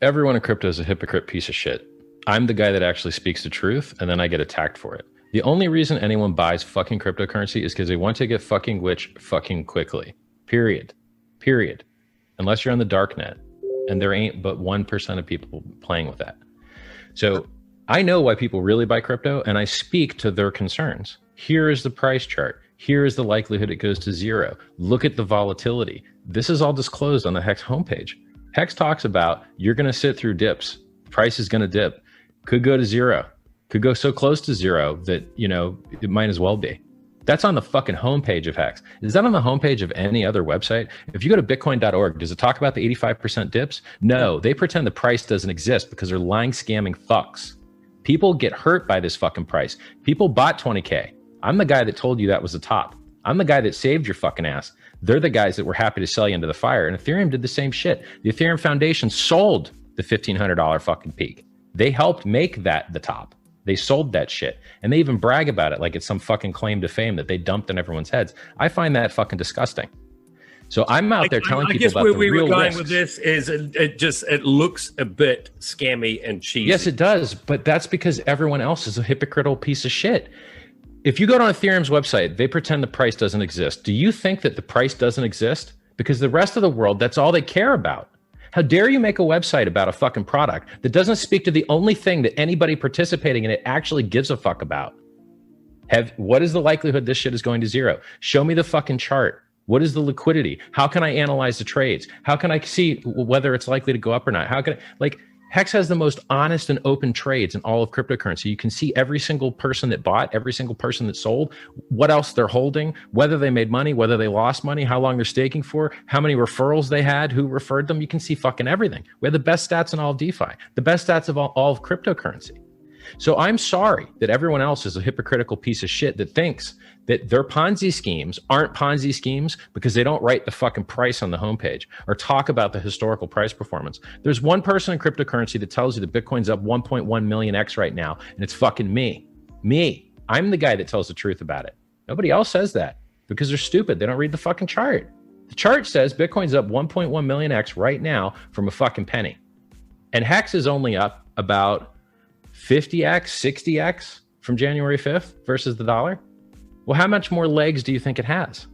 everyone in crypto is a hypocrite piece of shit. I'm the guy that actually speaks the truth, and then I get attacked for it. The only reason anyone buys fucking cryptocurrency is because they want to get fucking rich fucking quickly. Period. Period. Unless you're on the dark net, and there ain't but 1% of people playing with that. So I know why people really buy crypto, and I speak to their concerns. Here is the price chart. Here is the likelihood it goes to zero. Look at the volatility. This is all disclosed on the Hex homepage. Hex talks about you're going to sit through dips. Price is going to dip. Could go to zero. Could go so close to zero that, you know, it might as well be. That's on the fucking homepage of Hex. Is that on the homepage of any other website? If you go to bitcoin.org, does it talk about the 85% dips? No, they pretend the price doesn't exist because they're lying, scamming fucks. People get hurt by this fucking price. People bought 20K. I'm the guy that told you that was the top. I'm the guy that saved your fucking ass. They're the guys that were happy to sell you into the fire. And Ethereum did the same shit. The Ethereum Foundation sold the $1,500 fucking peak. They helped make that the top. They sold that shit. And they even brag about it like it's some fucking claim to fame that they dumped in everyone's heads. I find that fucking disgusting. So I'm out there telling people about the real risks. I guess where we were going with this is it looks a bit scammy and cheesy. Yes, it does. But that's because everyone else is a hypocritical piece of shit. If you go to Ethereum's website, they pretend the price doesn't exist. Do you think that the price doesn't exist? Because the rest of the world, that's all they care about. How dare you make a website about a fucking product that doesn't speak to the only thing that anybody participating in it actually gives a fuck about? What is the likelihood this shit is going to zero? Show me the fucking chart. What is the liquidity? How can I analyze the trades? How can I see whether it's likely to go up or not? How can Hex has the most honest and open trades in all of cryptocurrency. You can see every single person that bought, every single person that sold, what else they're holding, whether they made money, whether they lost money, how long they're staking for, how many referrals they had, who referred them. You can see fucking everything. We have the best stats in all of DeFi, the best stats of all of cryptocurrency. So I'm sorry that everyone else is a hypocritical piece of shit that thinks that their Ponzi schemes aren't Ponzi schemes because they don't write the fucking price on the homepage or talk about the historical price performance. There's one person in cryptocurrency that tells you that Bitcoin's up 1.1 million X right now, and it's fucking me. Me. I'm the guy that tells the truth about it. Nobody else says that because they're stupid. They don't read the fucking chart. The chart says Bitcoin's up 1.1 million X right now from a fucking penny. And Hex is only up about 50X, 60X from January 5th versus the dollar. Well, how much more legs do you think it has?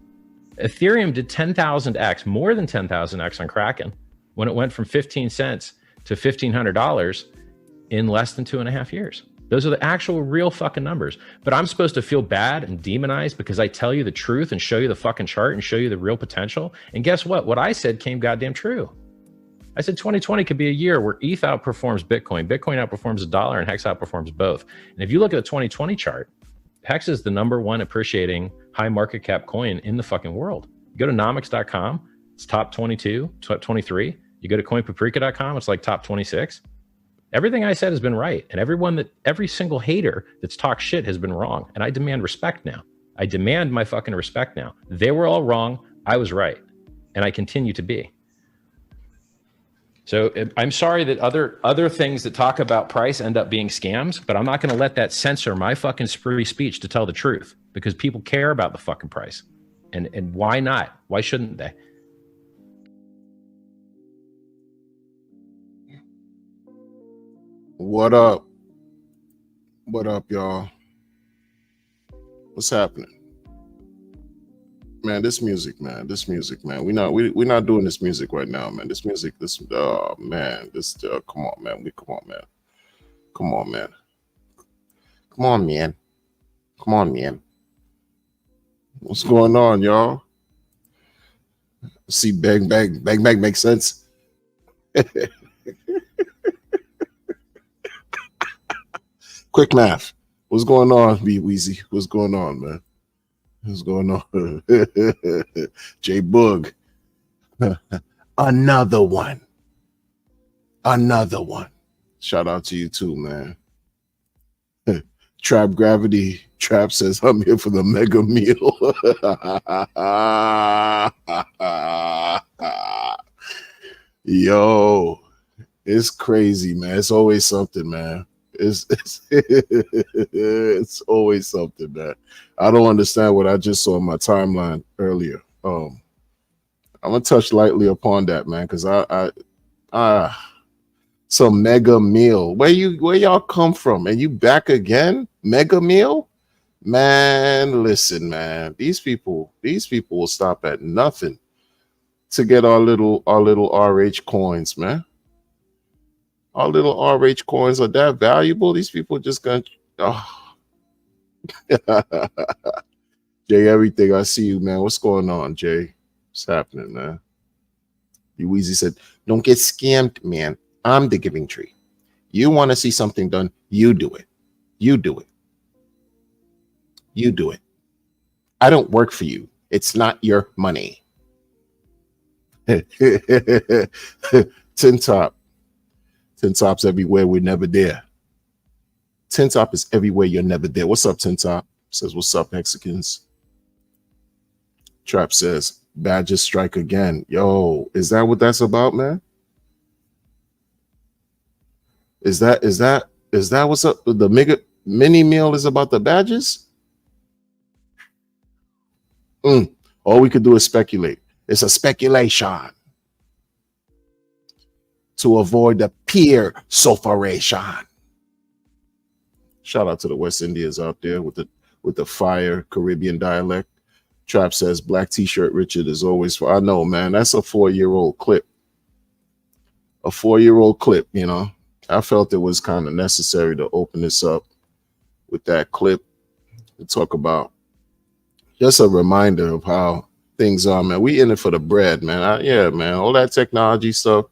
Ethereum did 10,000X, more than 10,000X on Kraken when it went from 15 cents to $1,500 in less than 2.5 years. Those are the actual real fucking numbers. But I'm supposed to feel bad and demonized because I tell you the truth and show you the fucking chart and show you the real potential. And guess what? What I said came goddamn true. I said 2020 could be a year where ETH outperforms Bitcoin, Bitcoin outperforms the dollar, and Hex outperforms both. And if you look at the 2020 chart, Hex is the #1 appreciating high market cap coin in the fucking world. You go to nomics.com, it's top 22, top 23. You go to coinpaprika.com, it's like top 26. Everything I said has been right. And every single hater that's talked shit has been wrong. And I demand respect now. I demand my fucking respect now. They were all wrong. I was right. And I continue to be. So I'm sorry that other things that talk about price end up being scams, but I'm not going to let that censor my fucking free speech to tell the truth because people care about the fucking price. And why not? Why shouldn't they? What up? What up, y'all? What's happening? Man, this music, man. We're not doing this music right now, man. Come on, man. What's going on, y'all? See, bang makes sense. Quick math. What's going on, B Weezy? What's going on, man? What's going on? J Boog. Another one. Shout out to you too, man. Trap Gravity. Trap says, I'm here for the mega meal. Yo, it's crazy, man. It's always something, man. It's always something, man. I don't understand what I just saw in my timeline earlier. I'm gonna touch lightly upon that, man, because I Some mega meal. Where y'all come from? And you back again? Mega meal? Man, listen, man. These people will stop at nothing to get our little RH coins, man. Our little RH coins are that valuable. These people just gonna Jay, everything. I see you, man. What's going on, Jay? What's happening, man? Weezy said, don't get scammed, man. I'm the giving tree. You want to see something done, you do it. You do it. You do it. I don't work for you. It's not your money. Tin Top. Tin Top's everywhere. We're never there. Tin Top is everywhere. You're never there. What's up, Tin Top? Says, what's up, Mexicans? Trap says, Badgers strike again. Yo, is that what that's about, man? Is that what's up? The mini meal is about the Badgers? All we could do is speculate. It's a speculation to avoid the peer sophoration. Shout out to the West Indians out there with the fire Caribbean dialect. Trap says, black t-shirt Richard is always. I know, man. That's a 4-year-old clip. A 4-year-old clip, you know. I felt it was kind of necessary to open this up with that clip and talk about just a reminder of how things are, man. We in it for the bread, man. Yeah, man. All that technology stuff,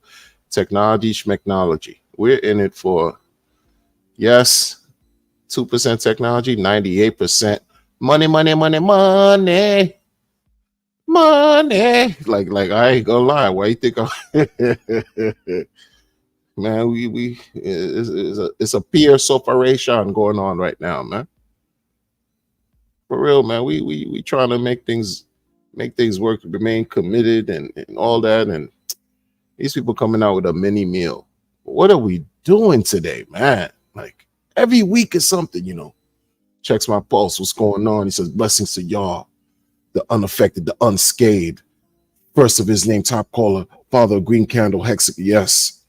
technology, schmechnology. We're in it for, yes, 2% technology, 98% money. Like I ain't gonna lie. Why you think man, it's a peer sophoration going on right now, man. For real, man. We trying to make things work, remain committed and all that. And these people coming out with a mini meal. What are we doing today, man? Like every week is something, you know. Checks my pulse. What's going on? He says, blessings to y'all, the unaffected, the unscathed. First of his name, top caller, father of green candle, hex. Yes.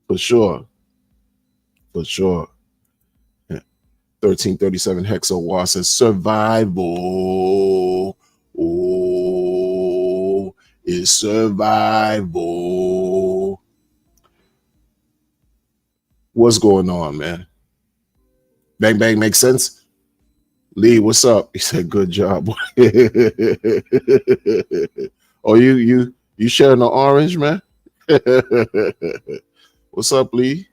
For sure. 1337 Hexo War says survival. Oh, is survival. What's going on, man? Bang bang makes sense. Lee, what's up? He said, good job. Oh, you sharing the orange, man? What's up, Lee?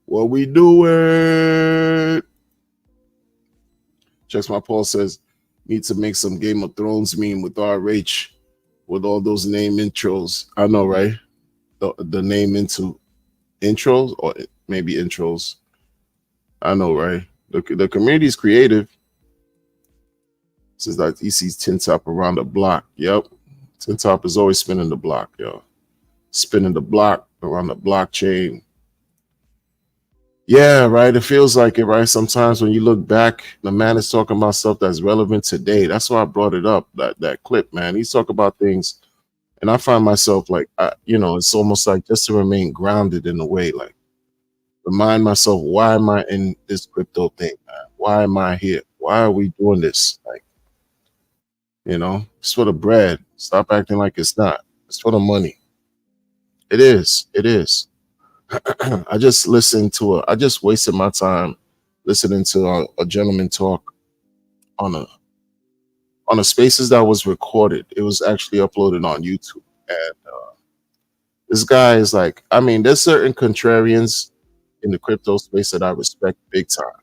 What we doing? Checks my Paul says, need to make some Game of Thrones meme with RH with all those name intros. I know, right? The name into intros or maybe intros. I know, right? The community is creative. Says that he sees Tin Top around the block. Yep. Tin Top is always spinning the block, yo. Spinning the block around the blockchain. Yeah, right. It feels like it, right? Sometimes when you look back, the man is talking about stuff that's relevant today. That's why I brought it up, that clip, man. He's talking about things, and I find myself like, it's almost like just to remain grounded in a way, like remind myself, why am I in this crypto thing, man? Why am I here? Why are we doing this? Like, it's for the bread. Stop acting like it's not. It's for the money. It is. I just wasted my time listening to a gentleman talk on a spaces that was recorded. It was actually uploaded on YouTube. And this guy is like, I mean, there's certain contrarians in the crypto space that I respect big time.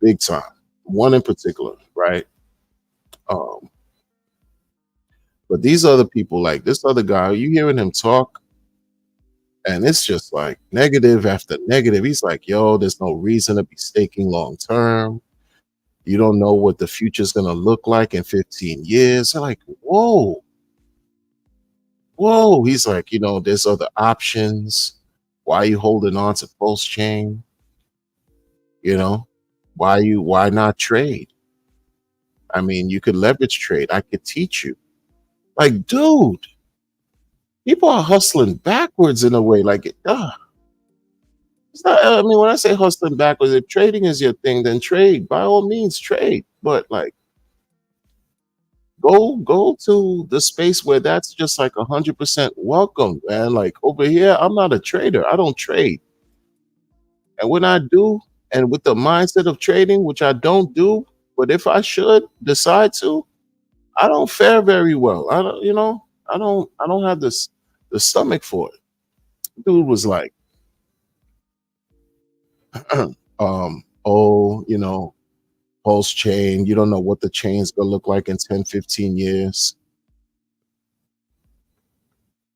Big time. One in particular, right? But these other people, like this other guy, you hearing him talk, and it's just like negative after negative. He's like, yo, there's no reason to be staking long term. You don't know what the future's going to look like in 15 years. They're like, whoa. He's like, there's other options. Why are you holding on to Pulse Chain? Why not trade? I mean, you could leverage trade. I could teach you. Like, dude, People are hustling backwards in a way. Like, it's not, I mean, when I say hustling backwards, if trading is your thing, then trade. By all means, trade. But like, go to the space where that's just like 100% welcome, man. Like over here, I'm not a trader. I don't trade. And when I do, and with the mindset of trading, which I don't do, but if I should decide to, I don't fare very well. I don't, I don't have this the stomach for it. Dude was like, oh, pulse chain. You don't know what the chain's gonna look like in 10, 15 years.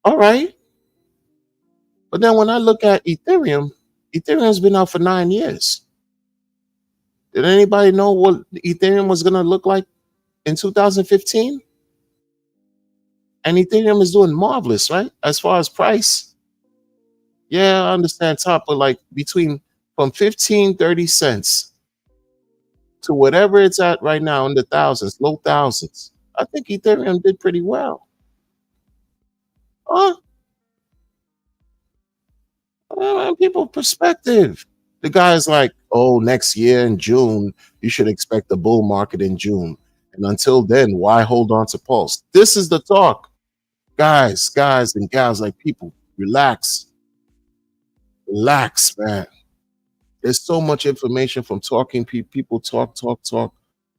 All right. But then when I look at Ethereum, Ethereum's been out for 9 years. Did anybody know what Ethereum was gonna look like in 2015? And Ethereum is doing marvelous, right? As far as price. Yeah, I understand top, but like between from 15, 30 cents to whatever it's at right now in the thousands, low thousands. I think Ethereum did pretty well. Huh? People perspective. The guy's like, oh, next year in June, you should expect the bull market in June. And until then, why hold on to Pulse? This is the talk. Guys and gals, like people, relax. Relax, man. There's so much information from talking. People talk.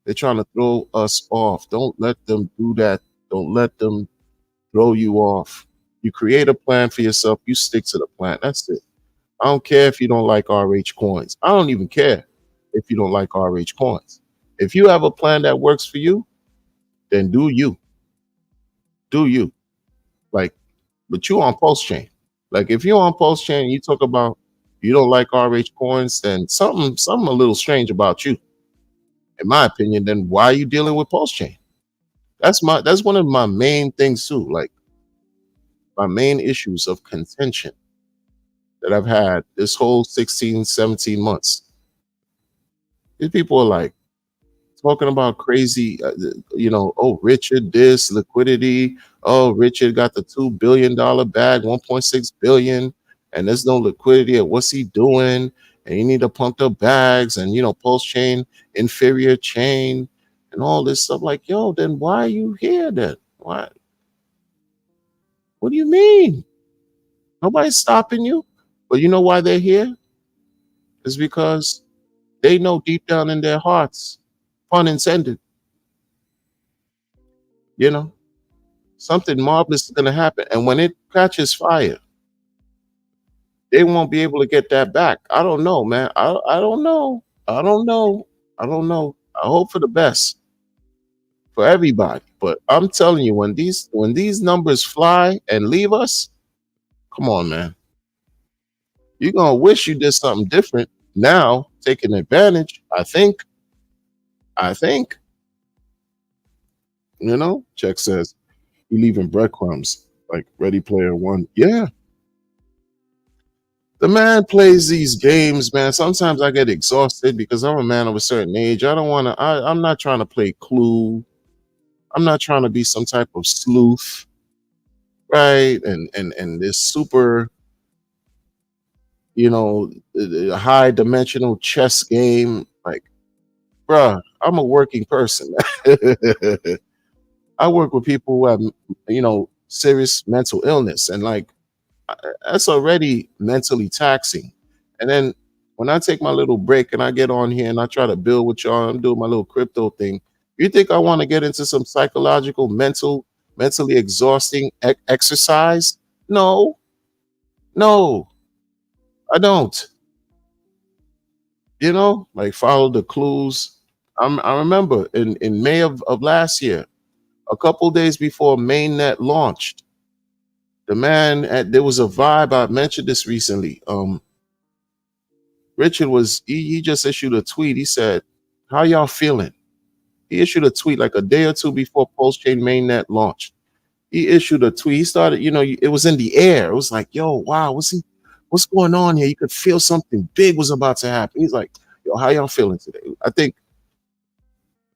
They're trying to throw us off. Don't let them do that. Don't let them throw you off. You create a plan for yourself. You stick to the plan. That's it. I don't care if you don't like RH coins. I don't even care if you don't like RH coins. If you have a plan that works for you, then do you. Do you. Like, but you on Pulse Chain. Like, if you're on Pulse Chain and you talk about you don't like RH coins, then something a little strange about you. In my opinion, then why are you dealing with Pulse Chain? That's one of my main things too. Like, my main issues of contention that I've had this whole 16, 17 months. These people are like talking about crazy, oh, Richard, this liquidity. Oh, Richard got the $2 billion bag, 1.6 billion, and there's no liquidity. What's he doing? And you need to pump the bags and, Pulse Chain, inferior chain, and all this stuff. Like, yo, then why are you here then? Why? What do you mean? Nobody's stopping you. But you know why they're here? It's because they know deep down in their hearts, pun intended, something marvelous is going to happen. And when it catches fire, they won't be able to get that back. I don't know, man. I don't know. I don't know. I hope for the best for everybody. But I'm telling you, when these numbers fly and leave us, come on, man. You're going to wish you did something different now, taking advantage. I think. Check says, you leaving breadcrumbs like Ready Player One. Yeah. The man plays these games, man. Sometimes I get exhausted because I'm a man of a certain age. I'm not trying to play Clue. I'm not trying to be some type of sleuth, right? And this super, high dimensional chess game. Like, bruh, I'm a working person. I work with people who have, serious mental illness, and like, that's already mentally taxing. And then when I take my little break and I get on here and I try to build with y'all, I'm doing my little crypto thing. You think I want to get into some psychological, mentally exhausting exercise? No, I don't. Like, follow the clues. I remember in May of last year, a couple days before Mainnet launched, the man, there was a vibe. I mentioned this recently. Richard he just issued a tweet. He said, how y'all feeling? He issued a tweet like a day or two before Pulse Chain Mainnet launched. He issued a tweet. He started, it was in the air. It was like, yo, wow, what's going on here? You could feel something big was about to happen. He's like, yo, how y'all feeling today? I think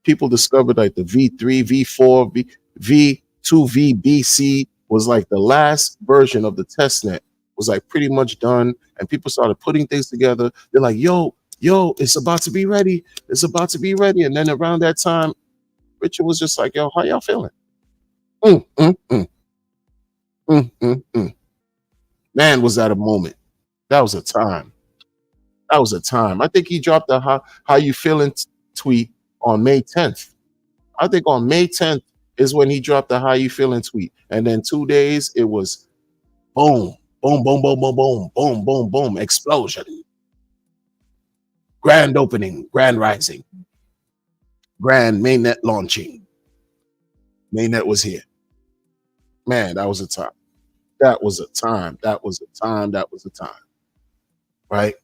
people discovered like the V3, V4, V2, VBC was like the last version of the test net was like pretty much done, and people started putting things together. They're like, yo, it's about to be ready. It's about to be ready. And then around that time, Richard was just like, yo, how y'all feeling? Mm, mm, mm, mm. Man, was that a moment. That was a time. That was a time. I think he dropped the how you feeling tweet on May 10th. I think on May 10th is when he dropped the how you feeling tweet. And then 2 days it was boom, boom, boom, boom, boom, boom, boom, boom, boom, explosion. Grand opening, grand rising, grand mainnet launching. Mainnet was here. Man, that was a time. That was a time. That was a time. That was a time. Right?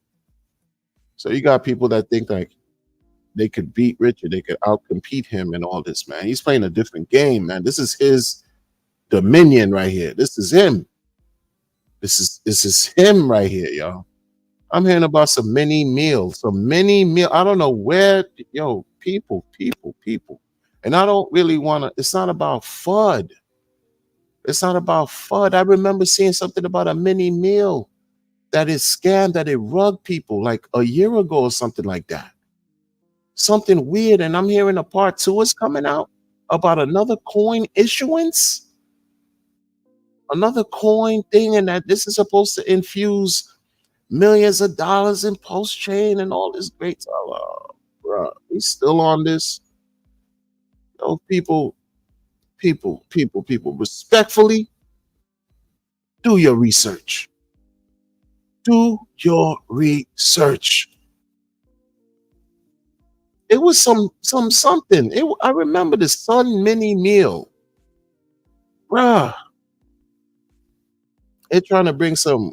So you got people that think like they could beat Richard, they could outcompete him and all this, man. He's playing a different game, man. This is his dominion right here. This is him. This is him right here, y'all. I'm hearing about some mini meal. I don't know where, people. And I don't really want to, it's not about FUD. It's not about FUD. I remember seeing something about a mini meal that is scammed, that it rugged people like a year ago or something like that. Something weird. And I'm hearing a part 2 is coming out about another coin issuance, another coin thing, and that this is supposed to infuse millions of dollars in post chain and all this great stuff. Bro, we still on this. People, respectfully, do your research. Do your research. It was something. I remember the Sun Mini Meal. Bruh. They're trying to bring some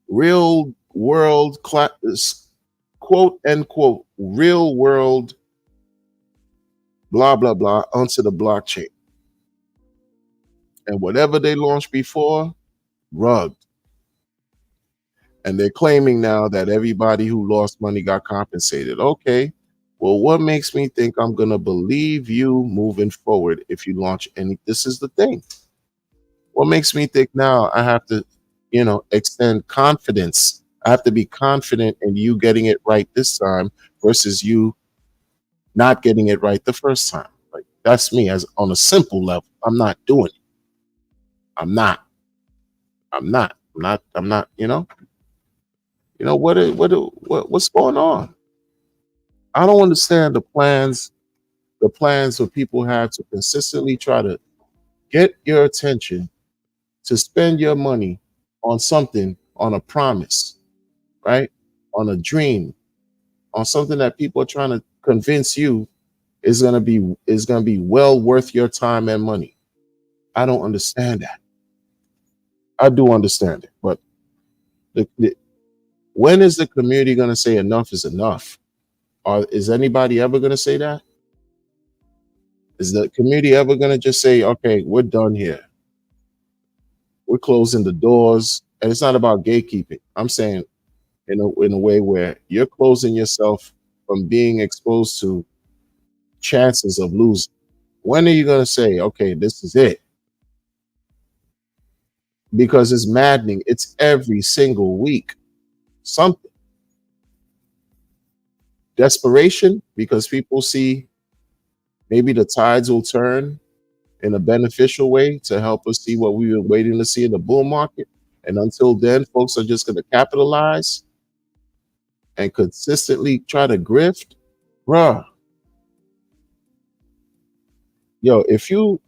real world, quote unquote, real world, blah, blah, blah, onto the blockchain. And whatever they launched before, rugged. And they're claiming now that everybody who lost money got compensated. Okay. Well, what makes me think I'm going to believe you moving forward if you launch any? This is the thing. What makes me think now I have to, extend confidence? I have to be confident in you getting it right this time versus you not getting it right the first time. Like, that's me as on a simple level. I'm not doing it. I'm not, what's going on? I don't understand the plans that people have to consistently try to get your attention, to spend your money on something, on a promise, right? On a dream, on something that people are trying to convince you is gonna be well worth your time and money. I don't understand that. I do understand it, but when is the community gonna say enough is enough? Is anybody ever gonna say that? Is the community ever gonna just say, okay, we're done here? We're closing the doors. And it's not about gatekeeping. I'm saying in a way where you're closing yourself from being exposed to chances of losing. When are you going to say, okay, this is it? Because it's maddening. It's every single week. Something. Desperation, because people see maybe the tides will turn in a beneficial way to help us see what we were waiting to see in the bull market. And until then, folks are just going to capitalize and consistently try to grift. Bruh. Yo, if you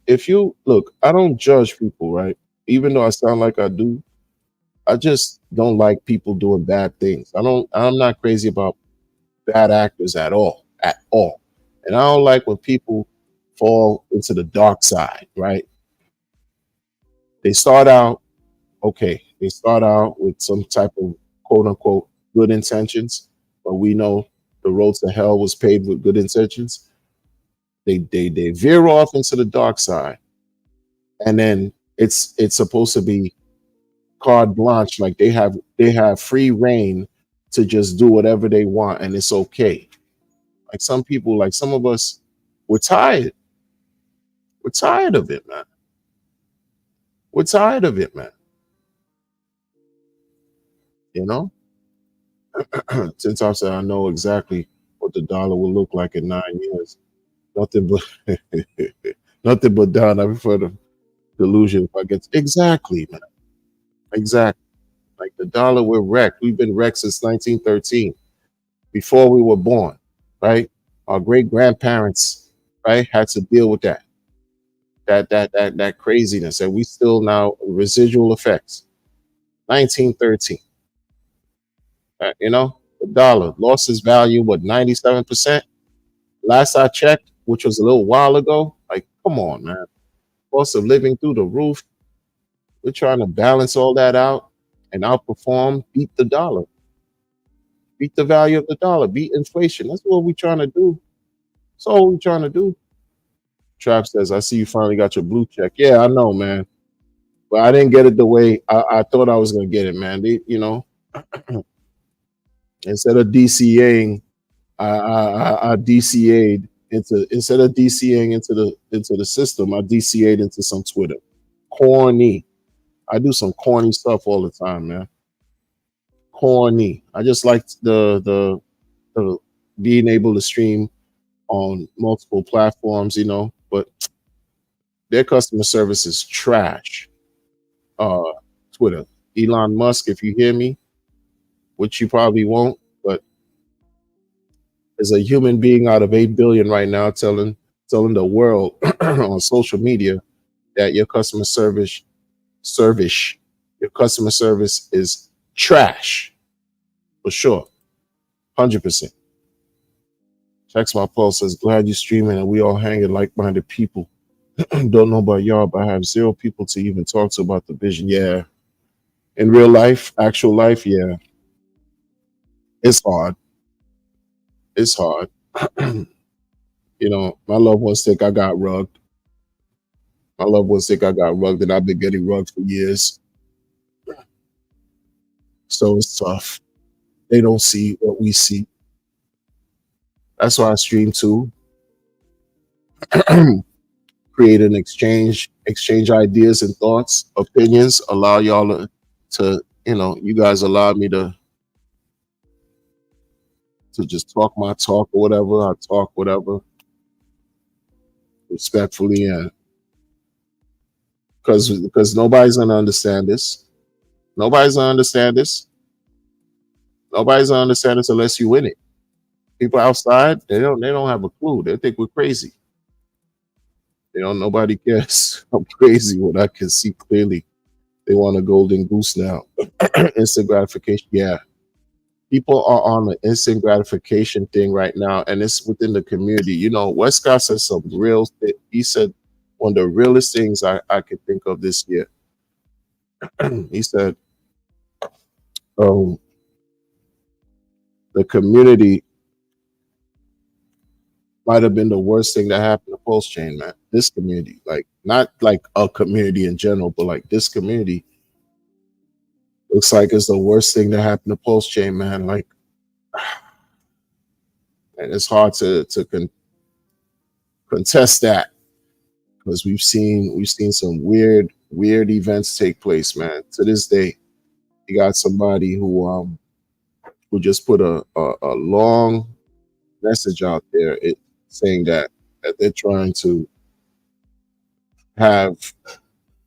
look, I don't judge people, right? Even though I sound like I do, I just don't like people doing bad things. I'm not crazy about bad actors at all. And I don't like when people fall into the dark side, right? They start out with some type of quote unquote good intentions, but we know the road to hell was paved with good intentions. They veer off into the dark side, and then it's supposed to be carte blanche, like they have free reign to just do whatever they want, and it's okay. Like some people, like some of us, we're tired. We're tired of it, man. We're tired of it, man. You know, since I said I know exactly what the dollar will look like in 9 years. Nothing but nothing but down. I prefer the delusion if I get exactly, man. Exactly. Like the dollar, we're wrecked. We've been wrecked since 1913, before we were born, right? Our great grandparents, right, had to deal with that craziness, and we still now residual effects. 1913, you know, the dollar lost its value, what, 97%? Last I checked, which was a little while ago. Like, come on, man. Cost of living through the roof. We're trying to balance all that out and outperform, beat the dollar, beat the value of the dollar, beat inflation. That's what we're trying to do. That's all we're trying to do. Trap says, I see you finally got your blue check. Yeah, I know, man. But I didn't get it the way I thought I was going to get it, man. You know, instead of DCAing, I DCA'd into, instead of DCAing into the system, I DCA'd into some Twitter. Corny. I do some corny stuff all the time, man. Corny. I just like the being able to stream on multiple platforms, you know, but their customer service is trash. Twitter. Elon Musk, if you hear me, which you probably won't, but there's a human being out of 8 billion right now telling the world on social media that your customer service is trash, for sure. 100%. Checks my pulse, says, glad you streaming and we all hanging like-minded people. Don't know about y'all, but I have 0 people to even talk to about the vision. Yeah. In real life, actual life, yeah. It's hard. It's hard. You know, my loved ones think I got rugged. My loved ones think I got rugged, and I've been getting rugged for years. So it's tough. They don't see what we see. That's why I stream too. Create an exchange ideas and thoughts, opinions, allow y'all to, you know, you guys allow me to just talk my talk or whatever. I talk whatever respectfully, and because nobody's gonna understand this. Nobody's gonna understand this. Nobody's gonna understand this unless you win it. People outside, they don't have a clue. They think we're crazy. You know, nobody cares. I'm crazy when I can see clearly. They want a golden goose now. Instant gratification. Yeah. People are on the instant gratification thing right now, and it's within the community. You know, Westcott said some real thing. He said one of the realest things I could think of this year. He said, the community might have been the worst thing that happened to Pulse Chain, man. This community, like, not like a community in general, but like this community looks like it's the worst thing that happened to Pulse Chain, man. Like, and it's hard to contest that, because we've seen some weird events take place, man. To this day, you got somebody who just put a long message out there, saying that they're trying to have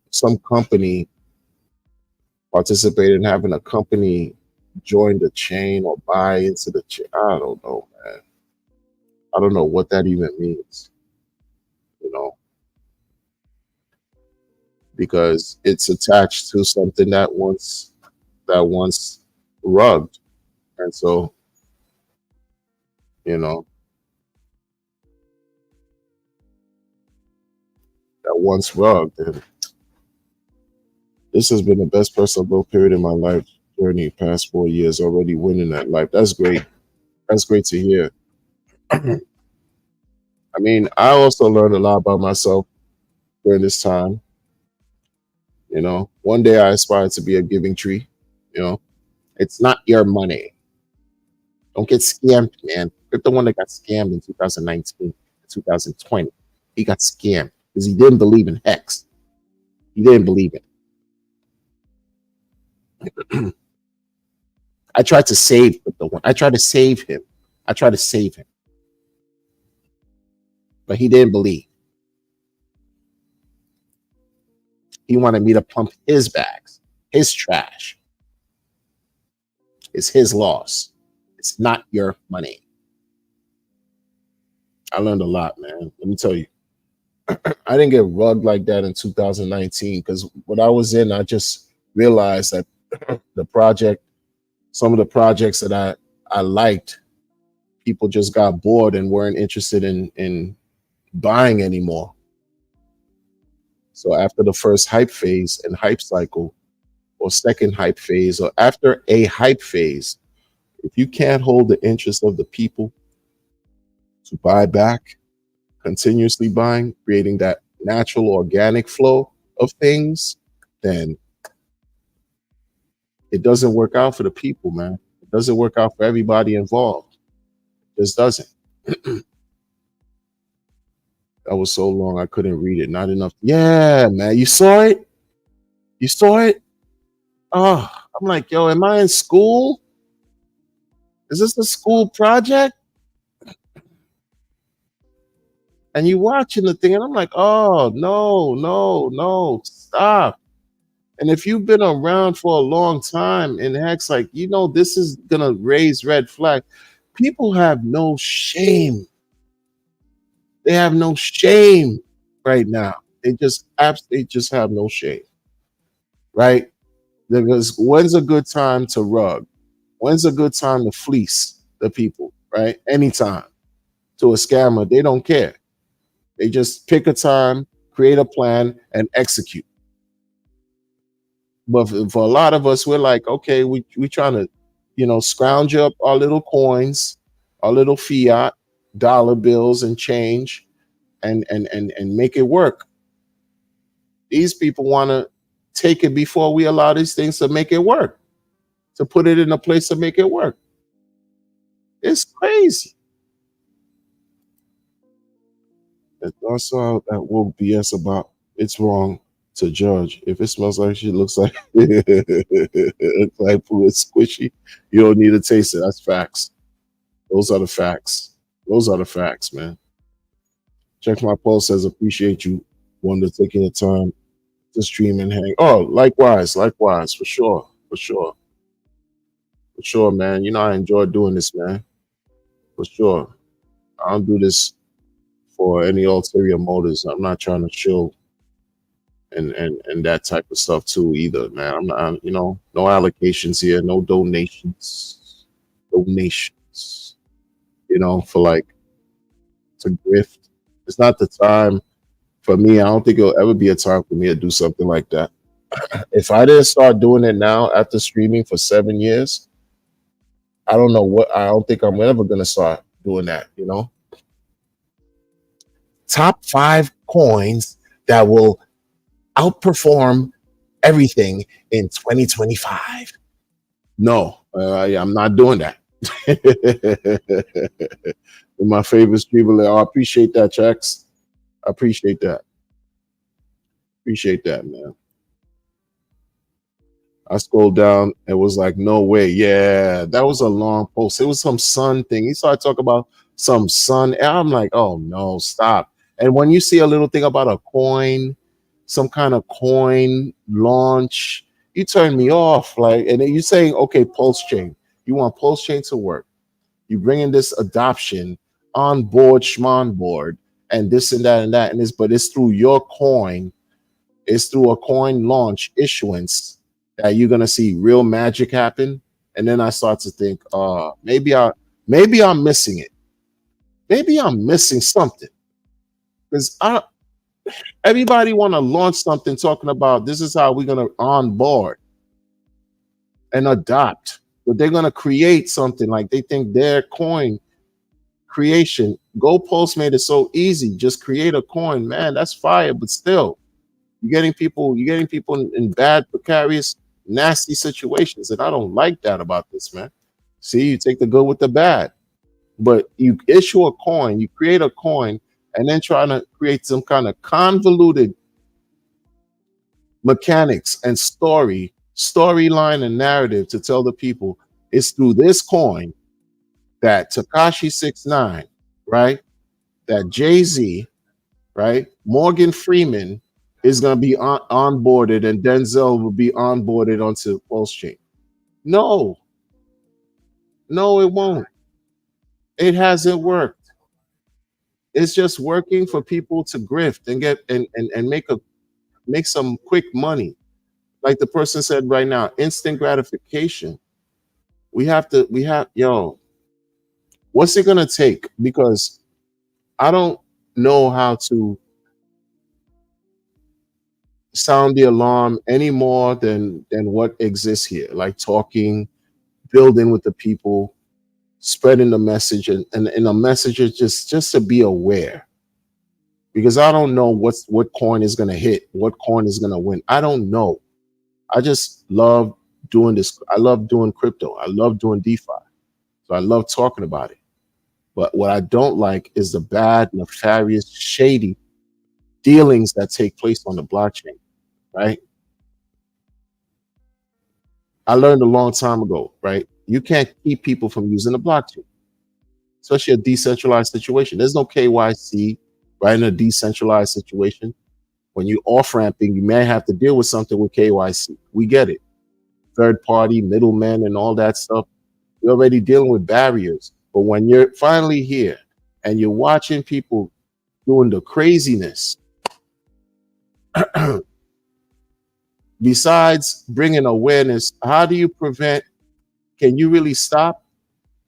some company participate in having a company join the chain or buy into the chain. I don't know, man. I don't know what that even means, you know, because it's attached to something that once rugged, and so, you know, that once rugged. And this has been the best personal growth period in my life journey, past 4 years, already winning that life. That's great. That's great to hear. I mean, I also learned a lot about myself during this time. You know, one day I aspired to be a giving tree. You know, it's not your money. Don't get scammed, man. Crypto one that got scammed in 2019, 2020. He got scammed because he didn't believe in Hex. He didn't believe it. I tried to save the one. I tried to save him. I tried to save him, but he didn't believe. He wanted me to pump his bags, his trash. It's his loss. It's not your money. I learned a lot, man. Let me tell you. I didn't get rugged like that in 2019 because what I was in, I just realized that some of the projects that I liked, people just got bored and weren't interested in buying anymore. So after the first hype phase and hype cycle, or second hype phase, or after a hype phase, if you can't hold the interest of the people to buy back, continuously buying, creating that natural organic flow of things, then it doesn't work out for the people, man. It doesn't work out for everybody involved. It just doesn't. That was so long I couldn't read it. Not enough. Yeah, man. You saw it? You saw it? Oh, I'm like, yo, am I in school? Is this a school project? And you watching the thing, and I'm like, oh, no, stop. And if you've been around for a long time and acts like, this is going to raise red flag, people have no shame. They have no shame right now. They just have no shame, right? Because when's a good time to rug? When's a good time to fleece the people, right? Anytime. To a scammer, they don't care. They just pick a time, create a plan, and execute. But for a lot of us, we're like, okay, we trying to, scrounge up our little coins, our little fiat dollar bills and change, and make it work. These people want to take it before we allow these things to make it work, to put it in a place to make it work. It's crazy. Also, that woke BS about it's wrong to judge. If it smells like shit, looks like it's like poo, it's squishy, you don't need to taste it. That's facts. Those are the facts. Those are the facts, man. Check My Pulse says, appreciate you, Wonder, taking the time to stream and hang. Oh, likewise, for sure, man. I enjoy doing this, man, for sure. I don't do this for any ulterior motives. I'm not trying to chill and that type of stuff too either, man. I'm not, no allocations here, no donations, for like to grift. It's not the time for me. I don't think it'll ever be a time for me to do something like that. If I didn't start doing it now after streaming for 7 years, I don't think I'm ever gonna start doing that, Top 5 coins that will outperform everything in 2025. No, I'm not doing that. My favorite streamer, I appreciate that, Checks. I appreciate that. Appreciate that, man. I scrolled down and was like, no way. Yeah, that was a long post. It was some sun thing. He started talking about some sun. And I'm like, oh no, stop. And when you see a little thing about a coin, some kind of coin launch, you turn me off. Like, and then you're saying, okay, Pulse Chain. You want Pulse Chain to work. You bring in this adoption on board, schmon board, and this and that, and this, but it's through your coin. It's through a coin launch issuance that you're gonna see real magic happen. And then I start to think, maybe I'm missing it. Maybe I'm missing something. Because everybody want to launch something talking about this is how we're gonna onboard and adopt. But they're gonna create something like they think their coin creation. GoPulse made it so easy. Just create a coin, man. That's fire. But still, you're getting people in bad, precarious, nasty situations, and I don't like that about this, man. See, you take the good with the bad, but you issue a coin, you create a coin, and then trying to create some kind of convoluted mechanics and story storyline and narrative to tell the people it's through this coin that Takashi 69, right? That Jay-Z, right? Morgan Freeman is going to be onboarded and Denzel will be onboarded onto Pulse Chain. No, it won't. It hasn't worked. It's just working for people to grift and get and make some quick money. Like the person said right now, instant gratification. We have what's it gonna take? Because I don't know how to sound the alarm any more than what exists here. Like talking, building with the people, spreading the message, and a message is just to be aware. Because I don't know what coin is gonna hit, what coin is gonna win. I don't know. I just love doing this. I love doing crypto. I love doing DeFi. So I love talking about it. But what I don't like is the bad, nefarious, shady dealings that take place on the blockchain, right? I learned a long time ago, right? You can't keep people from using the blockchain, especially a decentralized situation. There's no KYC, right? In a decentralized situation, when you off-ramping, you may have to deal with something with KYC. We get it. Third party, middlemen, and all that stuff. You're already dealing with barriers. But when you're finally here and you're watching people doing the craziness, besides bringing awareness, how do you prevent? Can you really stop?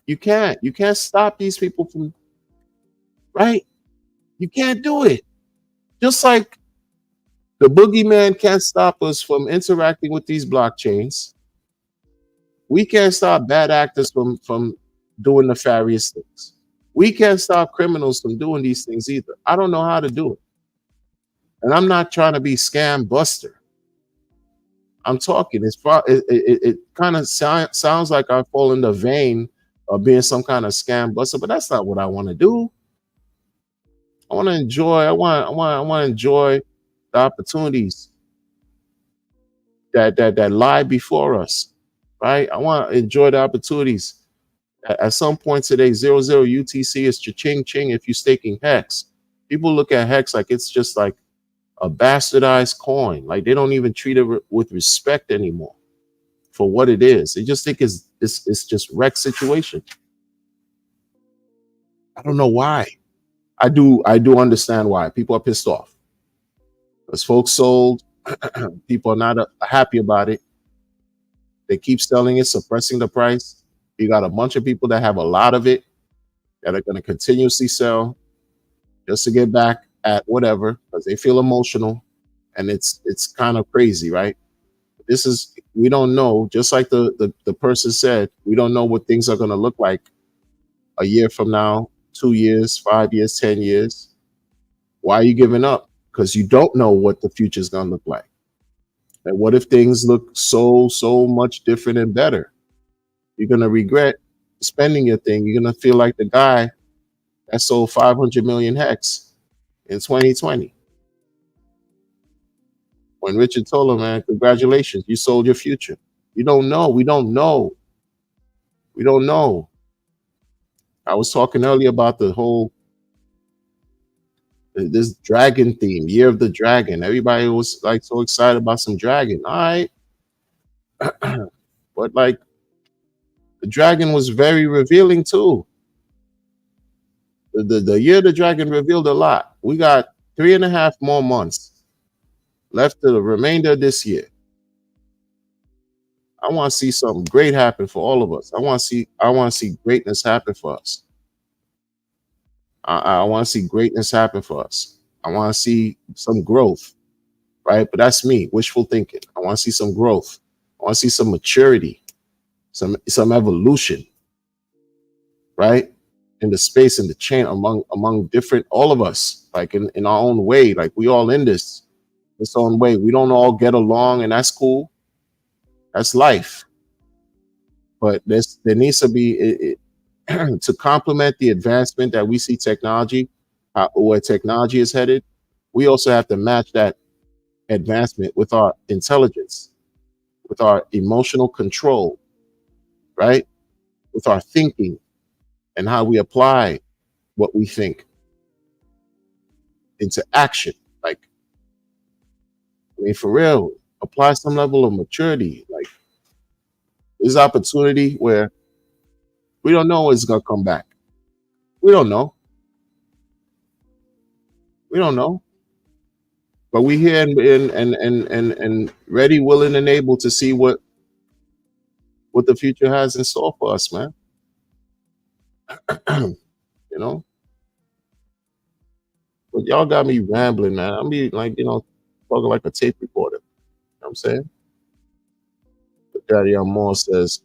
You can't. You can't stop these people from, right? You can't do it. Just like the boogeyman can't stop us from interacting with these blockchains, we can't stop bad actors from doing nefarious things. We can't stop criminals from doing these things either. I don't know how to do it. And I'm not trying to be scam buster. I'm talking. It kind of sounds like I fall in the vein of being some kind of scam buster, but that's not what I want to do. I want to enjoy. I want to enjoy the opportunities that lie before us, right? I want to enjoy the opportunities. At some point today, 00 UTC is cha-ching ching if you're staking Hex. People look at Hex like it's just like a bastardized coin. Like they don't even treat it with respect anymore for what it is. They just think it's just wreck situation. I don't know why. I do understand why. People are pissed off. Because folks sold, people are not happy about it. They keep selling it, suppressing the price. You got a bunch of people that have a lot of it that are going to continuously sell just to get back at whatever, because they feel emotional, and it's kind of crazy, right? We don't know, just like the person said, we don't know what things are going to look like a year from now, 2 years, 5 years, 10 years. Why are you giving up? Because you don't know what the future is going to look like. And what if things look so much different and better? You're going to regret spending your thing. You're going to feel like the guy that sold 500 million Hex in 2020. When Richard told him, man, congratulations, you sold your future. You don't know. We don't know. We don't know. I was talking earlier about this dragon theme, Year of the Dragon. Everybody was like so excited about some dragon. All right. But like, the dragon was very revealing too. The Year of the Dragon revealed a lot. We got 3.5 more months left to the remainder of this year. I want to see something great happen for all of us. I want to see greatness happen for us. I want to see greatness happen for us. I want to see some growth, right? But that's me, wishful thinking. I want to see some growth. I want to see some maturity, some evolution, right? In the space, in the chain, among different, all of us, like in our own way, like we all in this own way. We don't all get along, and that's cool. That's life. But there needs to be to complement the advancement that we see technology, where technology is headed. We also have to match that advancement with our intelligence, with our emotional control, right? With our thinking and how we apply what we think into action. Like, I mean, for real, apply some level of maturity. Like, there's opportunity where we don't know it's gonna come back. We don't know. We don't know. But we here and ready, willing, and able to see what the future has in store for us, man. You know. But y'all got me rambling, man. I'm be like, talking like a tape recorder. You know what I'm saying? But Daddy Amore says,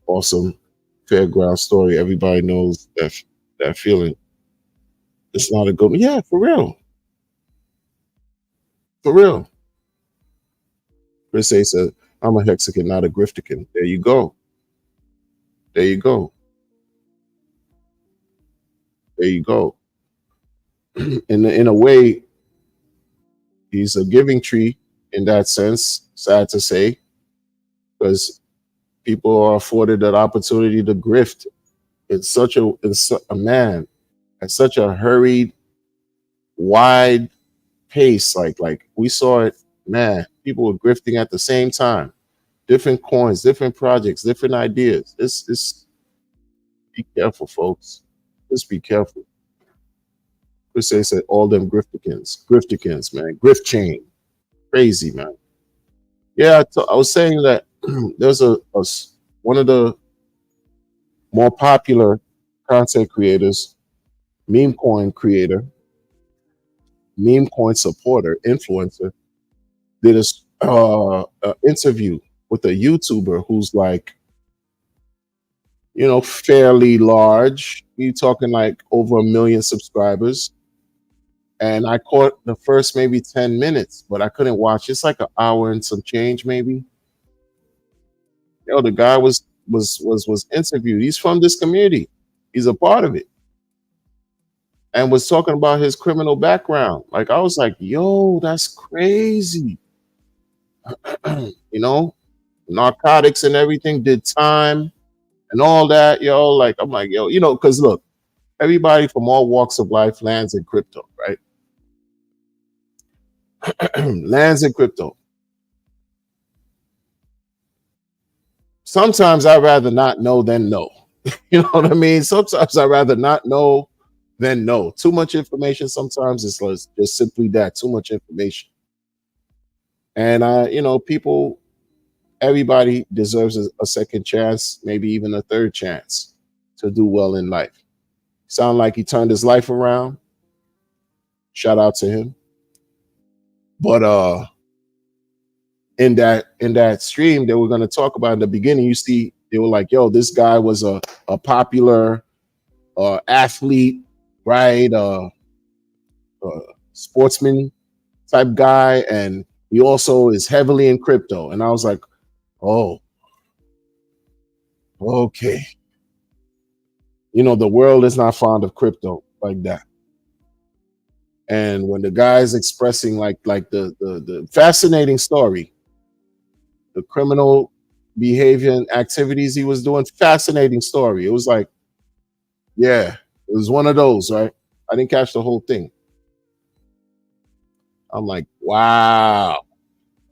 awesome fairground story. Everybody knows that feeling. It's not a good one. Yeah, for real. For real. Chris A said, I'm a Hexican, not a Griftican. There you go. There you go. There you go. In a way, he's a giving tree in that sense, sad to say, because people are afforded that opportunity to grift. It's a man at such a hurried, wide pace. Like we saw it, man. People were grifting at the same time, different coins, different projects, different ideas. It's be careful, folks. Just be careful. Chris A said all them griftikins, man, grift chain, crazy, man. Yeah, I was saying that there's one of the more popular content creators, meme coin creator, meme coin supporter, influencer, did a interview with a YouTuber who's like, fairly large. You talking like over 1 million subscribers. And I caught the first maybe 10 minutes, but I couldn't watch. It's like an hour and some change, maybe. The guy was interviewed. He's from this community. He's a part of it. And was talking about his criminal background. Like, I was like, yo, that's crazy. Narcotics and everything, did time and all that, yo. Like, I'm like, yo, because look, everybody from all walks of life lands in crypto, right? Lands in crypto. Sometimes I'd rather not know than know. You know what I mean? Sometimes I'd rather not know than know. Too much information sometimes is just simply that, too much information. And everybody deserves a second chance, maybe even a third chance to do well in life. Sound like he turned his life around. Shout out to him. But in that stream that we're going to talk about in the beginning, you see they were like, yo, this guy was a popular athlete, right? Sportsman type guy, and he also is heavily in crypto. And I was like, oh, okay. The world is not fond of crypto like that. And when the guy's expressing like the fascinating story, the criminal behavior and activities he was doing, fascinating story. It was like, yeah, it was one of those, right? I didn't catch the whole thing. I'm like, wow.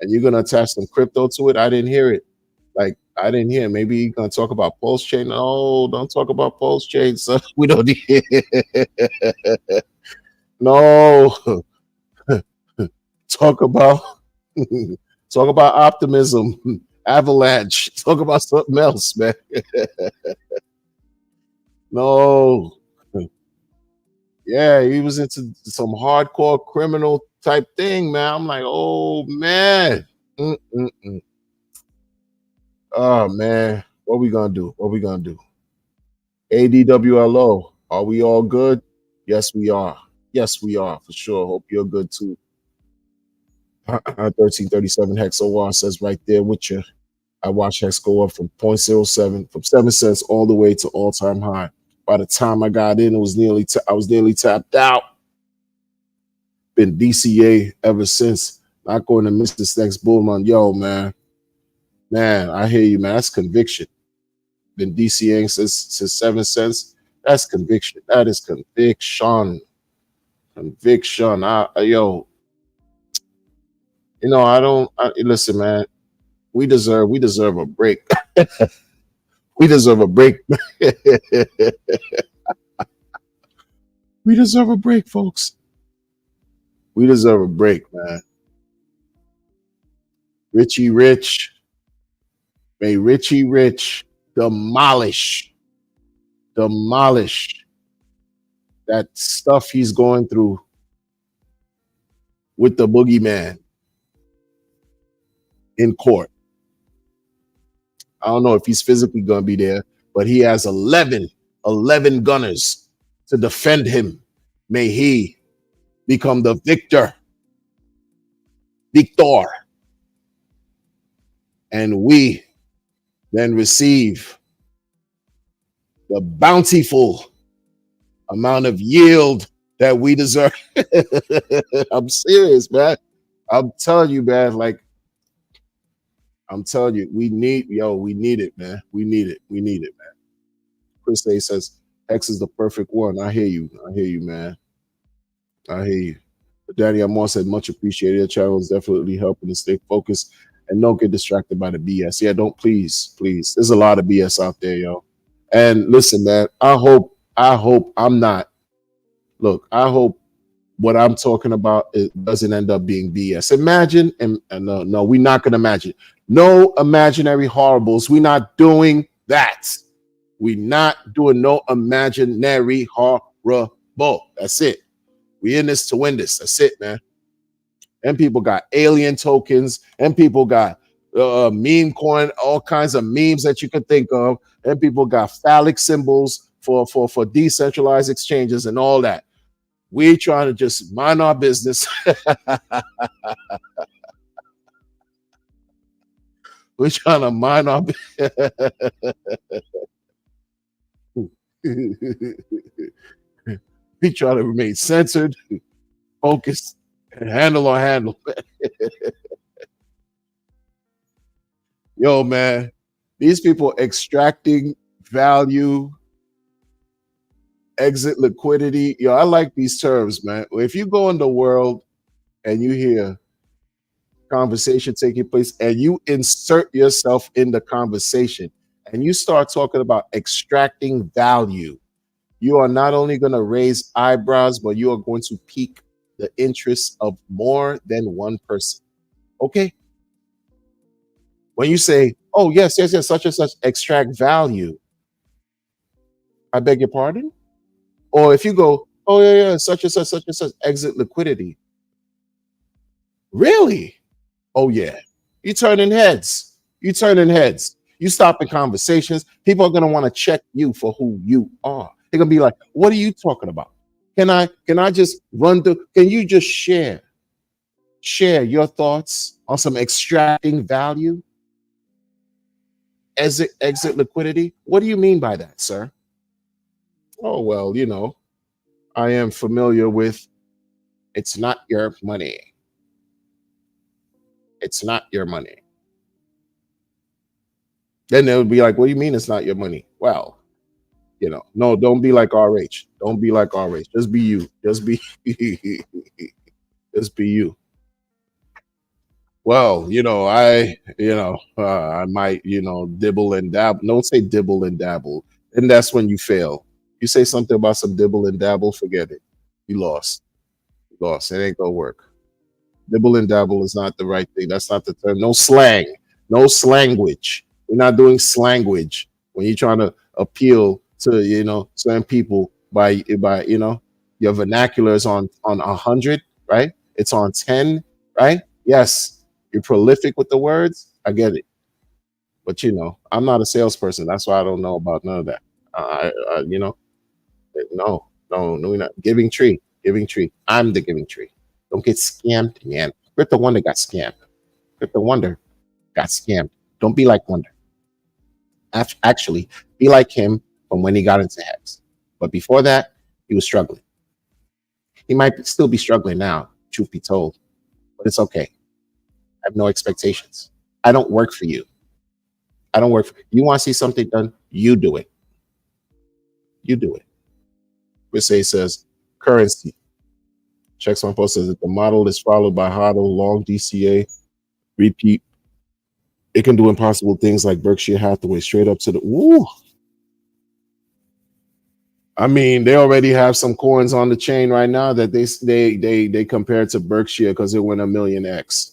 And you're gonna attach some crypto to it? I didn't hear it. Like, I didn't hear. Maybe you're gonna talk about Pulse Chain. No, don't talk about Pulse Chain, son. We don't need no. Talk about optimism, Avalanche. Talk about something else, man. No. Yeah, he was into some hardcore criminal type thing, man. I'm like, oh man. Oh man, what we gonna do? ADWLO, are we all good? Yes, we are. Yes, we are for sure. Hope you're good too. 1337 Hex OR says right there with you. I watched Hex go up from 0.07, from 7 cents all the way to all-time high. By the time I got in, I was nearly tapped out. Been DCA ever since. Not going to Mr. Sex Bullman. Yo, man. Man, I hear you, man. That's conviction. Been DCing since 7 cents. That's conviction. That is conviction. Conviction. Yo, I don't listen, man. We deserve a break. We deserve a break. We deserve a break, folks. We deserve a break, man. Richie Rich. May Richie Rich demolish that stuff he's going through with the boogeyman in court. I don't know if he's physically going to be there, but he has 11 gunners to defend him. May he become the victor. And we then receive the bountiful amount of yield that we deserve. I'm serious, man. I'm telling you, man. Like, I'm telling you, we need it, man. We need it, man. Chris A says, X is the perfect one. I hear you, man. I hear you. Danny Amor said, much appreciated. Your channel is definitely helping to stay focused and don't get distracted by the BS. Yeah, don't please. There's a lot of BS out there, yo. And listen, man, I hope I'm not. Look, I hope what I'm talking about doesn't end up being BS. Imagine, and no, we're not going to imagine. No imaginary horribles. We're not doing that. We're not doing no imaginary horrible. That's it. We in this to win this. That's it, man. And people got alien tokens, and people got meme coin, all kinds of memes that you could think of, and people got phallic symbols for decentralized exchanges and all that. We're trying to just mind our business. We're trying to mind our business. We try to remain censored, focused, and handle our handle. Yo, man, these people extracting value, exit liquidity. Yo, I like these terms, man. If you go in the world and you hear conversation taking place and you insert yourself in the conversation and you start talking about extracting value, you are not only going to raise eyebrows, but you are going to pique the interest of more than one person. Okay? When you say, oh, yes, such and such, extract value, I beg your pardon? Or if you go, oh, yeah, such and such, exit liquidity. Really? Oh, yeah. You're turning heads. You stopping conversations. People are going to want to check you for who you are. They're going to be like, what are you talking about? Can I just run through? Can you just share your thoughts on some extracting value? Exit liquidity? What do you mean by that, sir? Oh, well, I am familiar with it's not your money. It's not your money. Then they would be like, what do you mean it's not your money? Well, no, don't be like RH. Don't be like RH. Just be you. Just be you. Well, I might, dibble and dabble. Don't say dibble and dabble. And that's when you fail. You say something about some dibble and dabble, forget it. You lost. It ain't gonna work. Dibble and dabble is not the right thing. That's not the term. No slang. No slanguage. We're not doing slanguage when you're trying to appeal to, certain people by your vernacular is on 100, right? It's on 10, right? Yes. You're prolific with the words. I get it. But, I'm not a salesperson. That's why I don't know about none of that. No, we're not. Giving tree. I'm the giving tree. Don't get scammed, man. Crypto Wonder got scammed. Don't be like Wonder. Actually, be like him from when he got into Hex. But before that, he was struggling. He might still be struggling now, truth be told. But it's okay. I have no expectations. I don't work for you. I don't work for you. Want to see something done? You do it. You do it. Chris A says currency. Checks on post says that the model is followed by HODL, long DCA, repeat. It can do impossible things like Berkshire Hathaway, straight up to the woo. I mean, they already have some coins on the chain right now that they compare to Berkshire because it went a million X.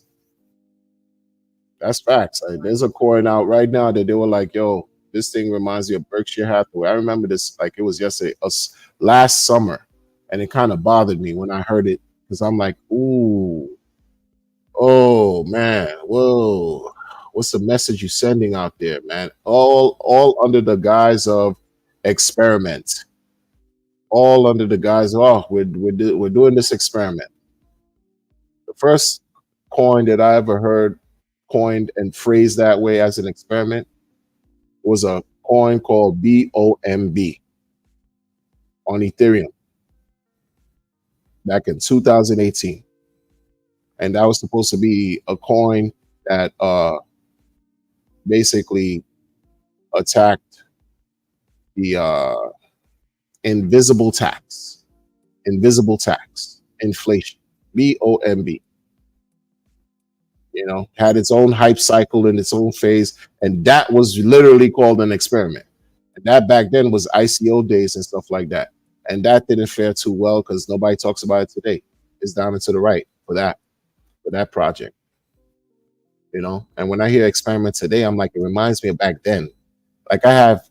That's facts. There's a coin out right now that they were like, yo, this thing reminds me of Berkshire Hathaway. I remember this like it was yesterday, last summer, and it kind of bothered me when I heard it because I'm like, ooh, oh man, whoa, what's the message you're sending out there, man? All under the guise of experiment. All under the guise of, oh, we're doing this experiment. The first coin that I ever heard coined and phrased that way as an experiment was a coin called BOMB on Ethereum back in 2018. And that was supposed to be a coin that basically attacked the invisible tax, inflation, BOMB. You know, had its own hype cycle in its own phase, and that was literally called an experiment. And that back then was ICO days and stuff like that. And that didn't fare too well because nobody talks about it today. It's down and to the right for that project. You know, and when I hear experiment today, I'm like, it reminds me of back then. Like I have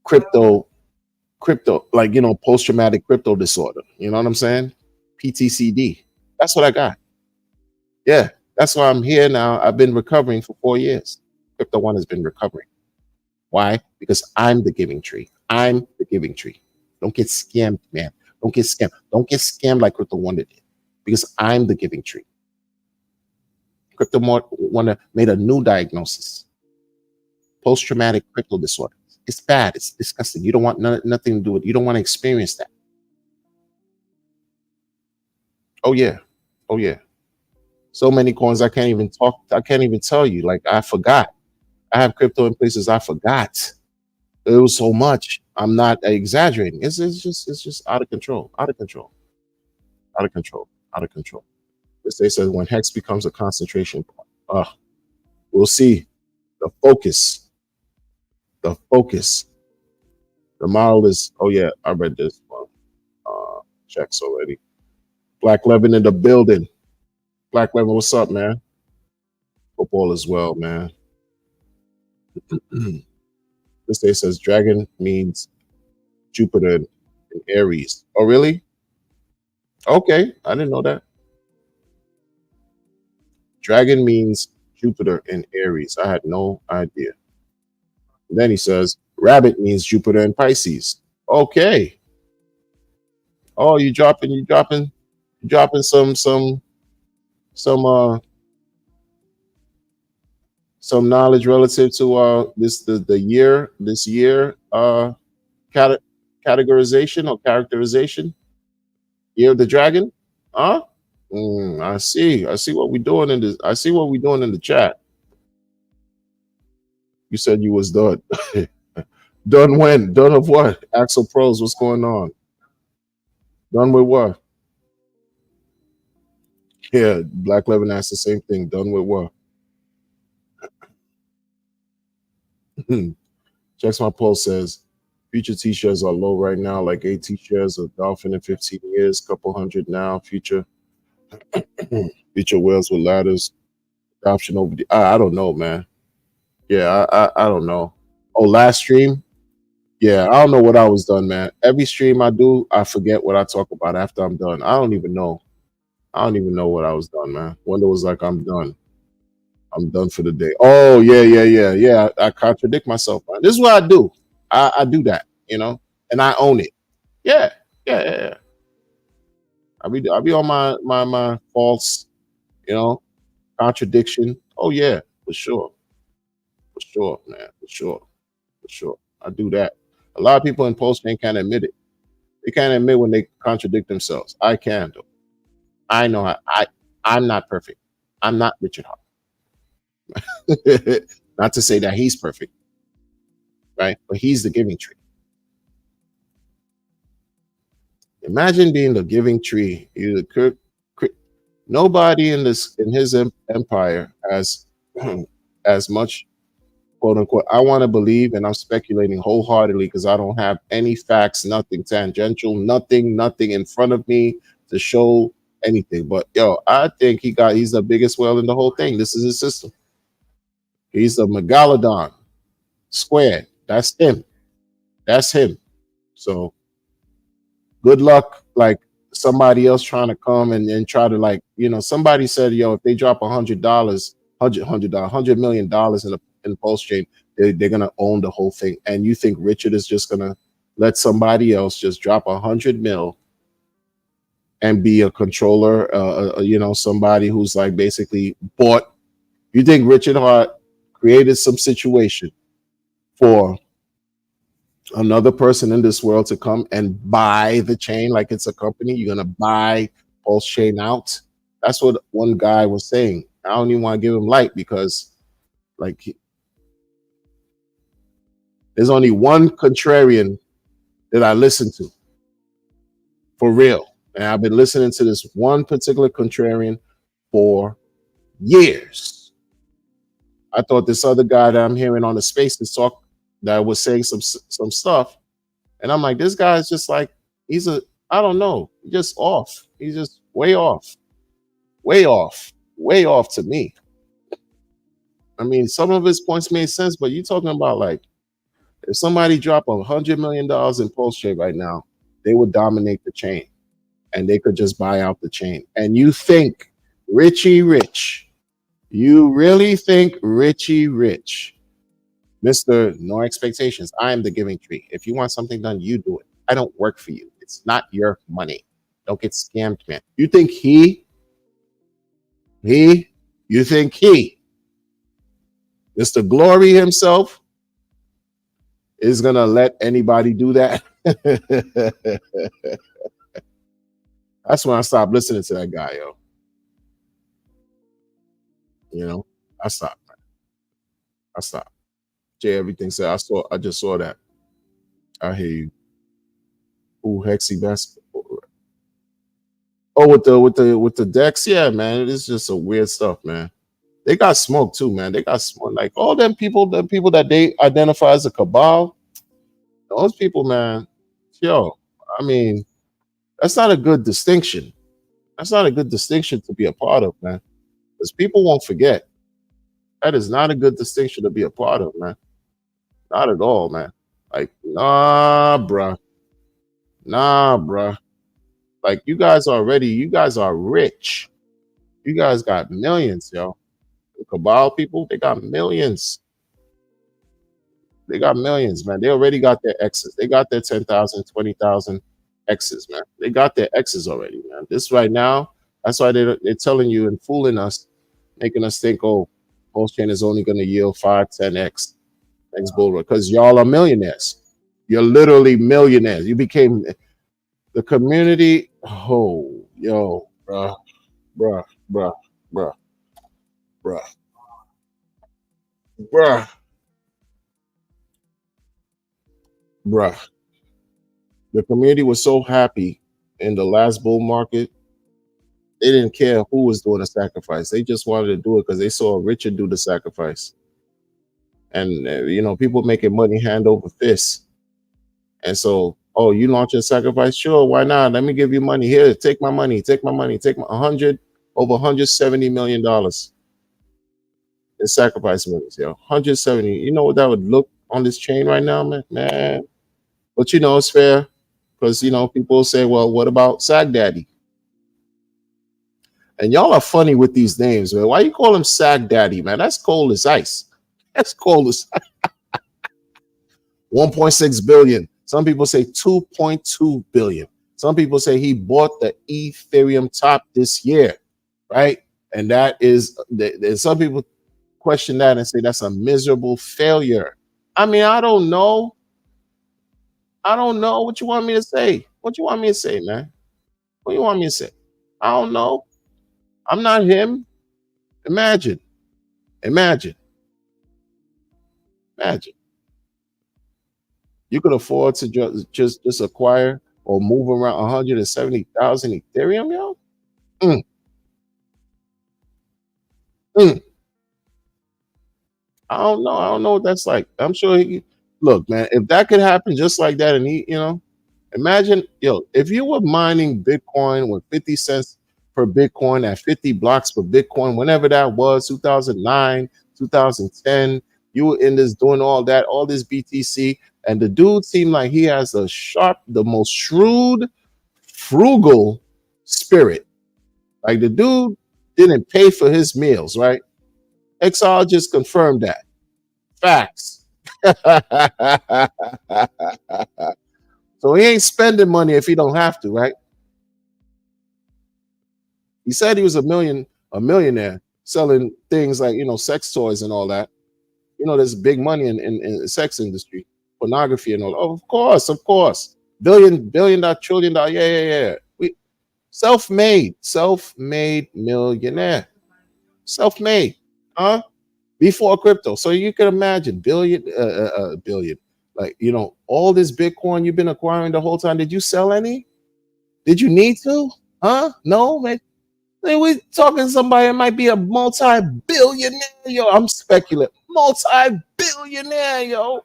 crypto, like, you know, post-traumatic crypto disorder. You know what I'm saying? PTCD. That's what I got. Yeah. That's why I'm here now. I've been recovering for 4 years. Crypto One has been recovering. Why? Because I'm the giving tree. I'm the giving tree. Don't get scammed, man. Don't get scammed. Don't get scammed like Crypto One did. Because I'm the giving tree. Crypto One made a new diagnosis. Post-traumatic crypto disorder. It's bad. It's disgusting. You don't want nothing to do with it. You don't want to experience that. Oh, yeah. Oh, yeah. So many coins I can't even tell you. Like I forgot. I have crypto in places I forgot. It was so much. I'm not exaggerating. It's just out of control. This says when Hex becomes a concentration point. We'll see. The focus. The model is, oh yeah, I read this one. Checks already. Black Levin in the building. Black Levin, what's up, man? Football as well, man. This day says dragon means Jupiter in Aries. Oh, really? Okay, I didn't know that. Dragon means Jupiter in Aries. I had no idea. And then he says rabbit means Jupiter in Pisces. Okay. Oh, you dropping some knowledge relative to this year categorization or characterization. Year of the dragon. Huh? I see what we're doing in the chat. You said you was done. Done when? Done of what? Axel Pros, what's going on? Done with what? Yeah, Black Levin asked the same thing. Done with what? Checks my pulse says future T-shares are low right now, like 8 T-shares of Dolphin in 15 years, couple hundred now. Future whales with ladders, adoption over the. I don't know, man. Yeah, I don't know. Oh, last stream. Yeah, I don't know what I was done, man. Every stream I do, I forget what I talk about after I'm done. I don't even know what I was done, man. Wonder was like, I'm done. I'm done for the day. Oh, yeah. I contradict myself, man. This is what I do. I do that, you know, and I own it. Yeah. I'll be on my false, you know, contradiction. Oh yeah, for sure, man, for sure. I do that. A lot of people in post-chain can't admit it. They can't admit when they contradict themselves. I can though. I know I'm not perfect. I'm not Richard Hart. Not to say that he's perfect, right? But he's the giving tree. Imagine being the giving tree. Nobody in his empire has as much, quote unquote. I want to believe, and I'm speculating wholeheartedly because I don't have any facts, nothing tangential, nothing in front of me to show anything. But yo, I think he's the biggest whale in the whole thing. This is his system. He's the megalodon squared. That's him. That's him. So good luck, like somebody else trying to come and try to, like, somebody said, yo, if they drop $100, $100 in the pulse chain, they're gonna own the whole thing. And you think Richard is just gonna let somebody else just drop 100 mil and be a controller? Somebody who's like basically bought. You think Richard Hart created some situation for another person in this world to come and buy the chain like it's a company? You're gonna buy Pulse Chain out? That's what one guy was saying. I don't even want to give him light because, like, there's only one contrarian that I listen to for real, and I've been listening to this one particular contrarian for years. I thought this other guy that I'm hearing on the Spaces talk, that was saying some stuff, and I'm like, this guy's just like, I don't know, he's just off. He's just way off to me. I mean, some of his points made sense, but you're talking about, like, if somebody dropped $100 million in Pulse Chain right now, they would dominate the chain, and they could just buy out the chain. And you think Richie Rich? You really think Richie Rich, Mr. No Expectations? I am the giving tree. If you want something done, you do it. I don't work for you. It's not your money. Don't get scammed, man. You think you think Mr. Glory himself is gonna let anybody do that? That's when I stopped listening to that guy, yo. I stopped, man. I stopped. Jay, everything said. I just saw that. I hear you. Ooh, Hexy basketball. Oh, with the decks, yeah, man. It's just some weird stuff, man. They got smoke too, man. They got smoke. Like all them people that they identify as a cabal, those people, man. Yo, I mean, that's not a good distinction. That's not a good distinction to be a part of, man. Because people won't forget. That is not a good distinction to be a part of, man. Not at all, man. Like, nah, bruh. Like, you guys are rich. You guys got millions, yo. The cabal people, they got millions. They got millions, man. They already got their X's. They got their 10,000, 20,000 X's, man. They got their X's already, man. This right now, that's why they're telling you and fooling us, making us think, oh, Pulse Chain is only going to yield 5, 10x next bull run, because y'all are millionaires. You're literally millionaires. You became the community. Oh, yo, bruh. The community was so happy in the last bull market. They didn't care who was doing the sacrifice. They just wanted to do it because they saw Richard do the sacrifice. And, people making money hand over fist. And so, oh, you launch a sacrifice? Sure, why not? Let me give you money. Here, take my money. Take my over $170 million in sacrifice monies, yo. 170. You know what that would look on this chain right now, man? But it's fair because people say, well, what about Sag Daddy? And y'all are funny with these names, man. Why you call him Sag Daddy, man? That's cold as ice. That's cold as 1.6 billion. Some people say 2.2 billion. Some people say he bought the Ethereum top this year, right? And that is, some people question that and say that's a miserable failure. I mean, I don't know. What you want me to say? What you want me to say, man? What you want me to say? I don't know. I'm not him. Imagine. Imagine. You could afford to just acquire or move around 170,000 Ethereum, yo. Mm, mm. I don't know. I don't know what that's like. I'm sure look, man, if that could happen just like that, and imagine, yo, if you were mining Bitcoin with 50 cents per Bitcoin at 50 blocks per Bitcoin, whenever that was, 2009, 2010, you were in this doing all this BTC, and the dude seemed like he has the most shrewd, frugal spirit. Like the dude didn't pay for his meals, right? XR just confirmed that. Facts. So he ain't spending money if he don't have to, right? He said he was a millionaire selling things like, sex toys and all that. There's big money in the sex industry, pornography and all. Oh, of course. Billion dollar, trillion dollar. Yeah. Self-made millionaire. Self-made, huh? Before crypto. So you can imagine billion, like, all this Bitcoin you've been acquiring the whole time. Did you sell any? Did you need to? Huh? No, man. We talking somebody that might be a multi-billionaire, yo. I'm speculating. Multi-billionaire, yo.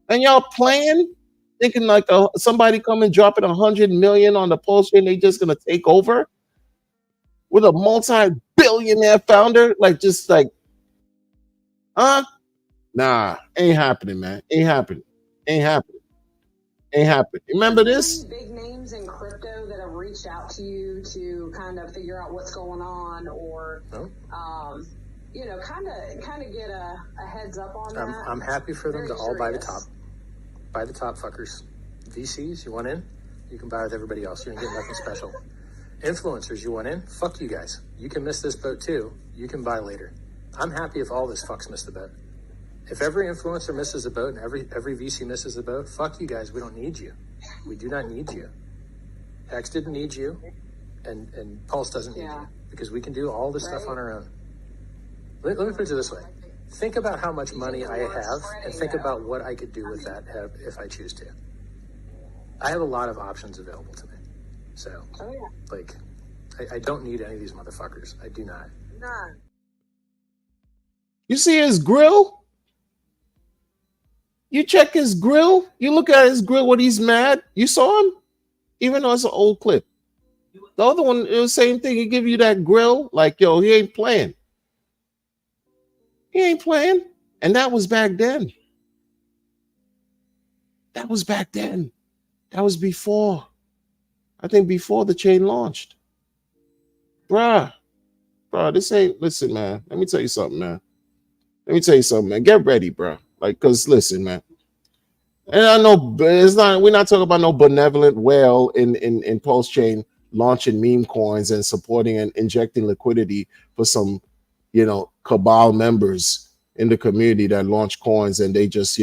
And y'all playing? Thinking like somebody come and dropping 100 million on the post and they just gonna take over with a multi-billionaire founder, huh? Nah, ain't happening, man. Ain't happening. Remember this? Big names in crypto that have reached out to you to kind of figure out what's going on, or kind of get a heads up on that. I'm happy for them to all buy the top. Buy the top fuckers. VCs, you want in? You can buy with everybody else. You ain't getting nothing special. Influencers, you want in? Fuck you guys. You can miss this boat too. You can buy later. I'm happy if all this fucks miss the boat. If every influencer misses the boat and every VC misses the boat, fuck you guys. We don't need you. We do not need you. X didn't need you, and Pulse doesn't need you, because we can do all this stuff on our own. Let me put it this way. Think about how much money I have, and think about what I could do with that if I choose to. I have a lot of options available to me. So, I don't need any of these motherfuckers. I do not. None. You see his grill? You check his grill? You look at his grill when he's mad? You saw him? Even though it's an old clip. The other one, it was the same thing. He give you that grill, like, yo, he ain't playing. He ain't playing. And that was back then. That was before. I think before the chain launched. Bruh, this ain't, listen, man. Let me tell you something, man. Get ready, bro. Because listen, man. And I know we're not talking about no benevolent whale in Pulse Chain launching meme coins and supporting and injecting liquidity for some, cabal members in the community that launch coins and they just,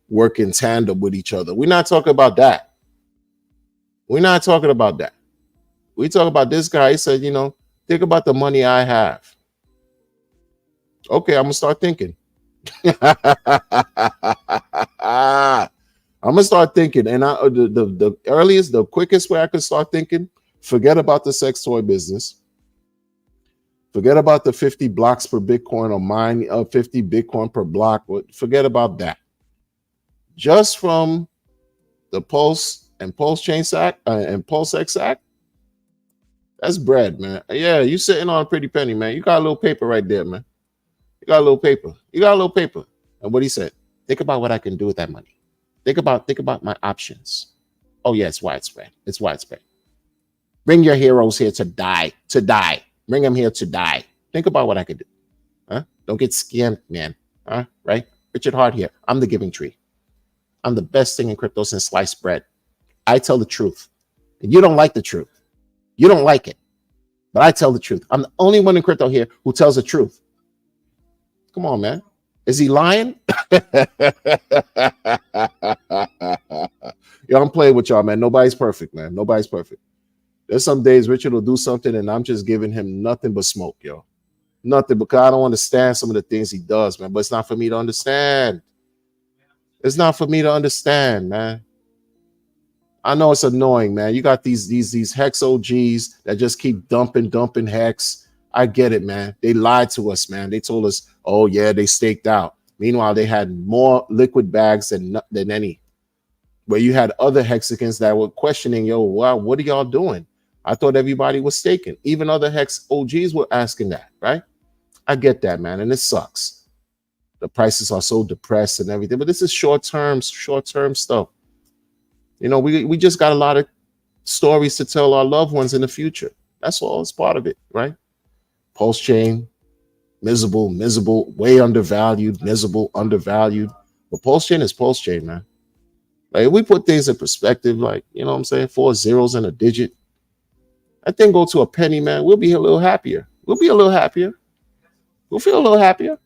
work in tandem with each other. We're not talking about that. We talk about this guy. He said, think about the money I have. Okay, I'm gonna start thinking. I'm gonna start thinking, and the quickest way I could start thinking, forget about the sex toy business. Forget about the 50 blocks per Bitcoin or mine 50 Bitcoin per block. Forget about that. Just from the Pulse and Pulse Chain Act and Pulse X Act, that's bread, man. Yeah, you sitting on a pretty penny, man. You got a little paper right there, man. You got a little paper. And what he said, think about what I can do with that money. Think about my options. Oh yeah, it's widespread. Bring your heroes here to die. Bring them here to die. Think about what I could do. Huh? Don't get scammed, man. Huh? Right? Richard Hart here. I'm the giving tree. I'm the best thing in crypto since sliced bread. I tell the truth. And you don't like the truth. You don't like it. But I tell the truth. I'm the only one in crypto here who tells the truth. Come on, man. Is he lying? Yo, I'm playing with y'all, man. Nobody's perfect, man. There's some days Richard will do something and I'm just giving him nothing but smoke, yo. Nothing, because I don't understand some of the things he does, man. But it's not for me to understand. It's not for me to understand, man. I know it's annoying, man. You got these hex OGs that just keep dumping hex. I get it, man. They lied to us, man. They told us, oh yeah, they staked out. Meanwhile, they had more liquid bags than any. Where you had other hexicans that were questioning, yo, wow, what are y'all doing? I thought everybody was staking. Even other hex OGs were asking that, right? I get that, man, and it sucks. The prices are so depressed and everything, but this is short-term stuff. You know, we just got a lot of stories to tell our loved ones in the future. That's all. It's part of it, right? Pulse chain, miserable, way undervalued, miserable, undervalued. But Pulse chain is Pulse chain, man. Like, if we put things in perspective, like, you know what I'm saying, 4 zeros and a digit, that thing go to a penny, man, we'll be a little happier. We'll be a little happier. We'll feel a little happier.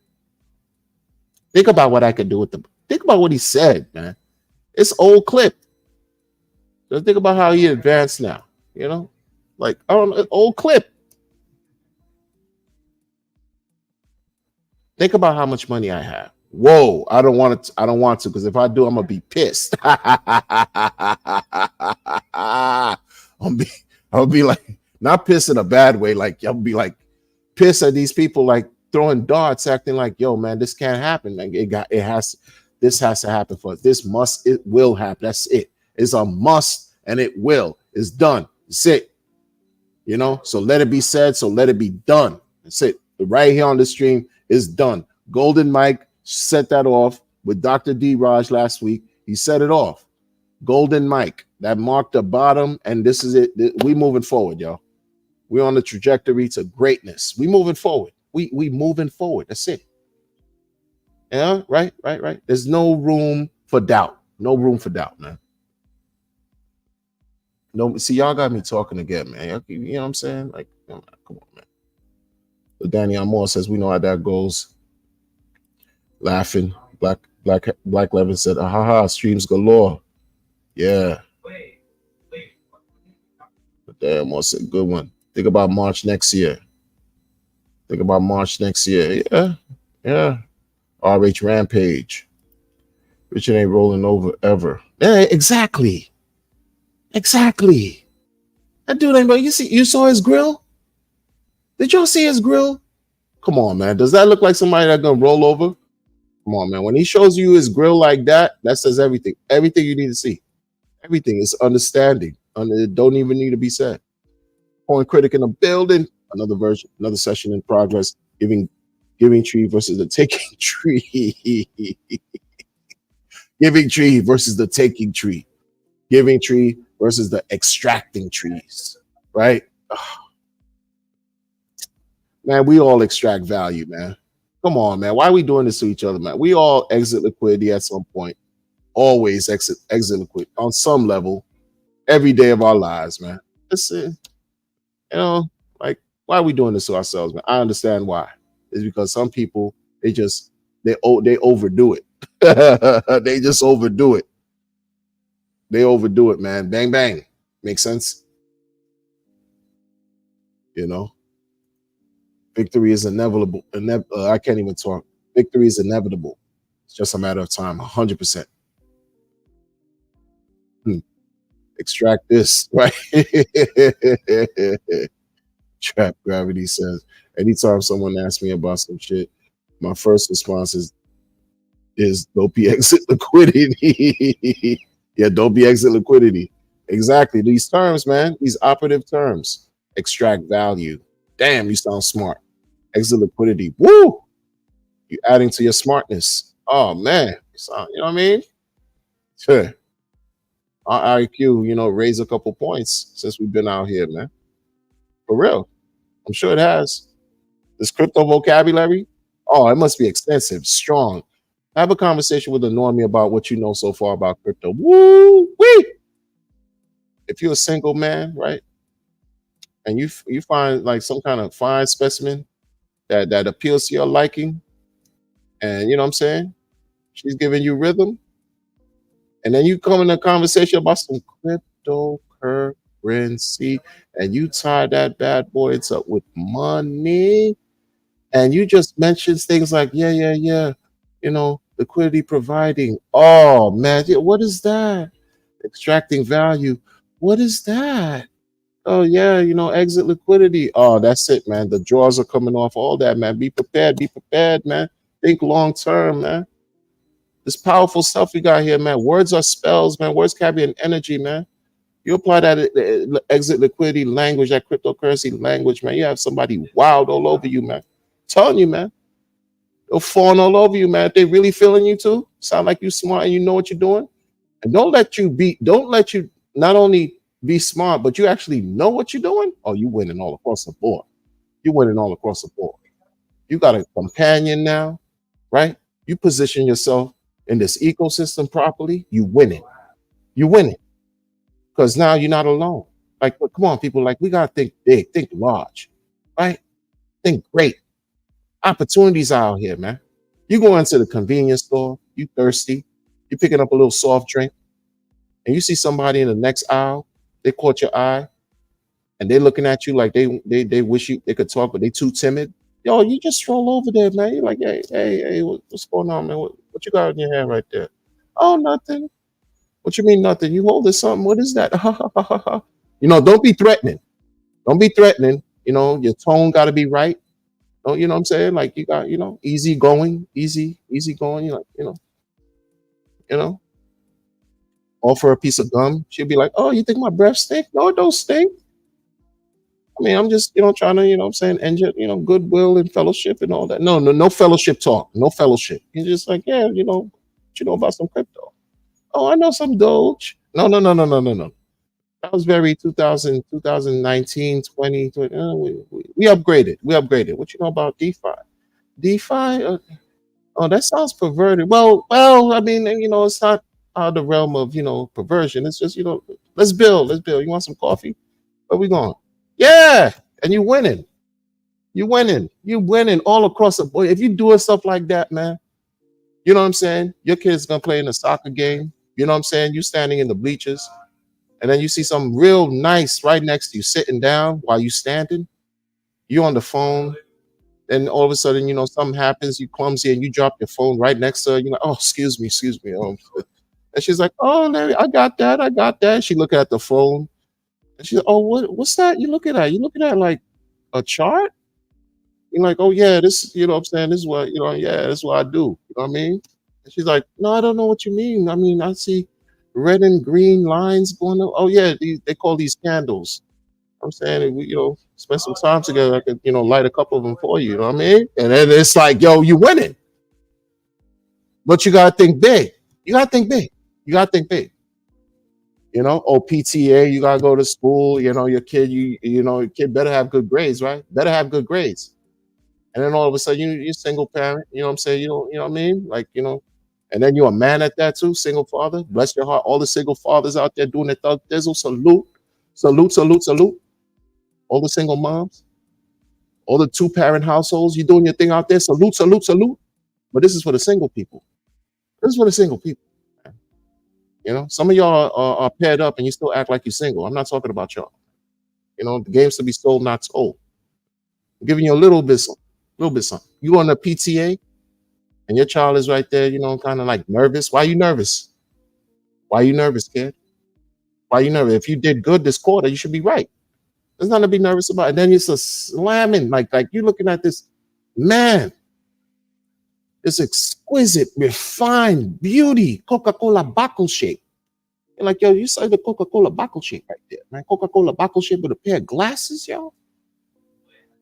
Think about what I could do with them. Think about what he said, man. It's old clip. Just think about how he advanced now, you know? Like, I don't know, old clip. Think about how much money I have. Whoa, I don't want to, because if I do, I'm gonna be pissed. I'll be like, not pissed in a bad way, like I'll be like pissed at these people like throwing darts, acting like, yo, man, this can't happen. Like this has to happen for us. It will happen. That's it. It's a must, and it will. It's done. It's it. You know, so let it be said, so let it be done. That's it. Right here on the stream is done. Golden Mike set that off with Dr. D. Raj last week. He set it off. Golden Mike, that marked the bottom, and this is it. We moving forward, y'all. We're on the trajectory to greatness. We moving forward. We moving forward. That's it. Yeah, right. There's no room for doubt. No room for doubt, man. No, see, y'all got me talking again, man. You know what I'm saying? Like, come on, man. So Danny Amore says, we know how that goes. Laughing. Black Levin said, haha, streams galore. Yeah. But damn, what's a good one? Think about March next year. Yeah. RH Rampage. Richard ain't rolling over ever. Yeah, exactly. That dude ain't, but you saw his grill? Did y'all see his grill? Come on, man. Does that look like somebody that's gonna roll over? Come on, man. When he shows you his grill like that, that says everything. Everything you need to see. Everything is understanding. It don't even need to be said. Point Critic in the building. Another session in progress. Giving Tree versus the Taking Tree. Giving Tree versus the Taking Tree. Giving Tree versus the extracting trees. Right? Oh. Man, we all extract value, man. Come on, man. Why are we doing this to each other, man? We all exit liquidity at some point. Always exit liquidity on some level every day of our lives, man. It's, you know, like, why are we doing this to ourselves, man? I understand why. It's because some people, they overdo it. They just overdo it. They overdo it, man. Bang, bang. Makes sense? You know? Victory is inevitable. I can't even talk. Victory is inevitable. It's just a matter of time. 100%. Extract this, right? Trap Gravity says, anytime someone asks me about some shit, my first response is don't be exit liquidity. Yeah, don't be exit liquidity. Exactly. These terms, man, these operative terms. Extract value. Damn, you sound smart. Exit liquidity. Woo! You're adding to your smartness. Oh, man. You know what I mean? Sure. Our IQ, you know, raised a couple points since we've been out here, man. For real. I'm sure it has. This crypto vocabulary, oh, it must be extensive, strong. Have a conversation with a normie about what you know so far about crypto. Woo-wee! If you're a single man, right, and you find like some kind of fine specimen that appeals to your liking, and you know what I'm saying, she's giving you rhythm, and then you come in a conversation about some cryptocurrency, and you tie that bad boy up with money, And you just mentioned things like, you know, liquidity providing. Oh man, what is that? Extracting value. What is that? Oh yeah, you know, exit liquidity. Oh, that's it, man. The draws are coming off. All that, man. Be prepared, man. Think long term, man. This powerful stuff we got here, man. Words are spells, man. Words carry an energy, man. You apply that exit liquidity language, that cryptocurrency language, man. You have somebody wild all over you, man. Telling you, man. They'll fawn all over you, man. If they really feeling you too, sound like you smart and you know what you're doing. And don't let you not only be smart, but you actually know what you're doing. Oh, you winning all across the board. You winning all across the board. You got a companion now, right? You position yourself in this ecosystem properly, you winning. You winning. Because now you're not alone. Like, come on, people, like we gotta think big, think large, right? Think great. Opportunities out here, man. You go into the convenience store, you thirsty, you picking up a little soft drink, and you see somebody in the next aisle, they caught your eye, and they're looking at you like they wish they could talk, but they too timid. Yo, you just stroll over there, man. You're like, hey, what's going on, man? What you got in your hand right there? Oh, nothing. What you mean nothing? You holding something? What is that? You know, don't be threatening. Don't be threatening. You know, your tone got to be right. Oh, you know what I'm saying? Like you got, you know, easy going. You like, you know, offer a piece of gum. She'll be like, oh, you think my breath stink? No, it don't stink. I mean, I'm just, you know, trying to, you know what I'm saying, engine, you know, goodwill and fellowship and all that. No fellowship talk. No fellowship. You're just like, yeah, you know, what you know about some crypto? Oh, I know some Doge. No. That was very 2019, 20. We upgraded. What you know about DeFi? DeFi? Oh, that sounds perverted. Well, I mean, you know, it's not out of the realm of, you know, perversion. It's just, you know, let's build. You want some coffee? Where we going? Yeah, and you winning. You winning all across the board. If you doing stuff like that, man, you know what I'm saying? Your kid's gonna play in a soccer game. You know what I'm saying? You standing in the bleachers, and then you see something real nice right next to you, sitting down while you standing. You on the phone, and all of a sudden, you know, something happens. You clumsy, and you drop your phone right next to her. You're like, oh, excuse me. And she's like, oh, Larry, I got that. She looking at the phone, and she's like, oh, what's that? You looking at like a chart? You're like, oh yeah, this, you know what I'm saying? This is what, you know, yeah, this is what I do. You know what I mean? And she's like, no, I don't know what you mean. I mean, I see red and green lines going on. Oh yeah, they call these candles. I'm saying, if we, you know, spend some time together, I could, you know, light a couple of them for you. You know what I mean? And then it's like, yo, you winning. But you gotta think big. You gotta think big. You know, or PTA, you gotta go to school. You know, your kid, your kid better have good grades, right? Better have good grades. And then all of a sudden, you're a single parent. You know what I'm saying? You know what I mean? Like, you know, and then you're a man at that too, single father. Bless your heart. All the single fathers out there doing their thug dizzle. Salute. All the single moms, all the 2-parent households, you doing your thing out there. Salute. But this is for the single people. You know, some of y'all are paired up and you still act like you're single. I'm not talking about y'all. You know, the game's to be sold, not told. I'm giving you a little bit something. You on the PTA and your child is right there, you know, kind of like nervous. Why are you nervous? Kid? Why are you nervous? If you did good this quarter, you should be right. There's nothing to be nervous about. And then it's a slamming, like you're looking at this, man, this exquisite, refined beauty, Coca-Cola bottle shape. You're like, yo, you saw the Coca-Cola bottle shape right there, man. Coca-Cola bottle shape with a pair of glasses, yo.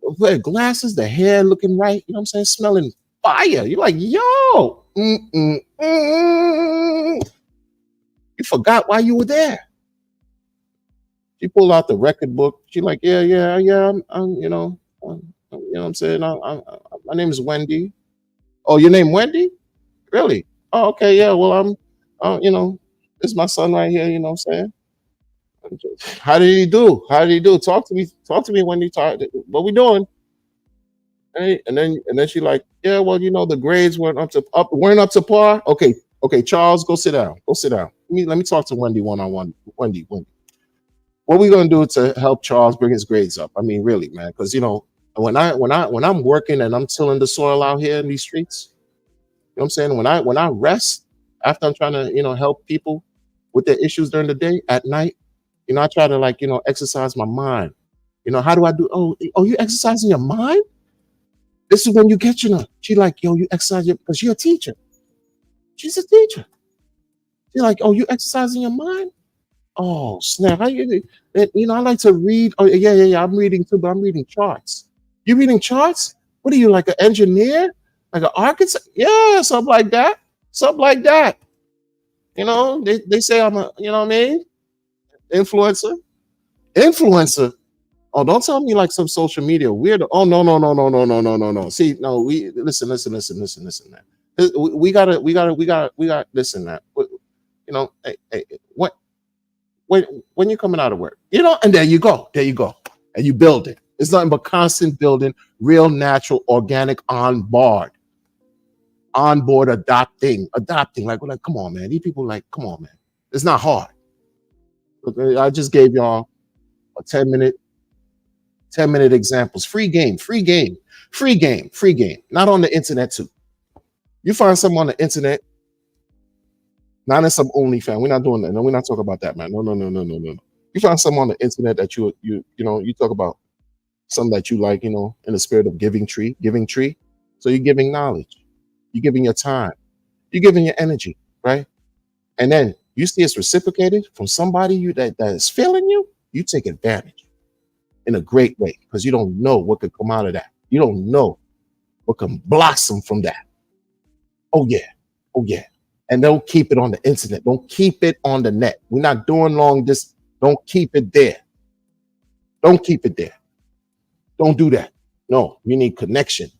A pair of glasses, the hair looking right, you know what I'm saying? Smelling fire. You're like, yo, you forgot why you were there. She pulled out the record book. She like, yeah, I'm you know what I'm saying? My name is Wendy. Oh, your name Wendy? Really? Oh, okay, yeah. Well, I'm, you know, this is my son right here. You know what I'm saying? How did he do? Talk to me, Wendy. What we doing? Hey, and then she like, yeah, well, you know, the grades weren't up to par. Okay, Charles, go sit down. Let me talk to Wendy one-on-one. Wendy. What are we gonna do to help Charles bring his grades up? I mean, really, man, because you know, When I'm working and I'm tilling the soil out here in these streets, you know what I'm saying? When I rest after I'm trying to, help people with their issues during the day, at night, I try to like, exercise my mind. How do I do? Oh, you exercising your mind? This is when you get, she like, yo, you exercise your, because you're a teacher. She's a teacher. She's like, oh, you exercising your mind? Oh, snap. How you, I like to read. Oh, yeah. I'm reading too, but I'm reading charts. You reading charts? What are you, like an engineer? Like an architect? Yeah, something like that. Something like that. They say I'm a, you know what I mean? Influencer. Influencer. Oh, don't tell me like some social media weirdo. Oh, no. See, no, we listen, man. We gotta listen, man. Hey, when you're coming out of work, and there you go, and you build it. It's nothing but constant building, real, natural, organic, on board, adopting. Like, come on, man. These people, like, come on, man. It's not hard. Okay, I just gave y'all a 10-minute examples. Free game. Not on the internet too. You find something on the internet, not in some OnlyFans. We're not doing that. No, we're not talking about that, man. No. You find something on the internet that you talk about something that you like, in the spirit of giving tree. So you're giving knowledge, you're giving your time, you're giving your energy, right? And then you see it's reciprocated from somebody that is feeling you. You take advantage in a great way because you don't know what could come out of that. You don't know what can blossom from that. Oh yeah. And don't keep it on the internet. Don't keep it on the net. We're not doing long distance. Don't keep it there. Don't keep it there. Don't do that. No, you need connection.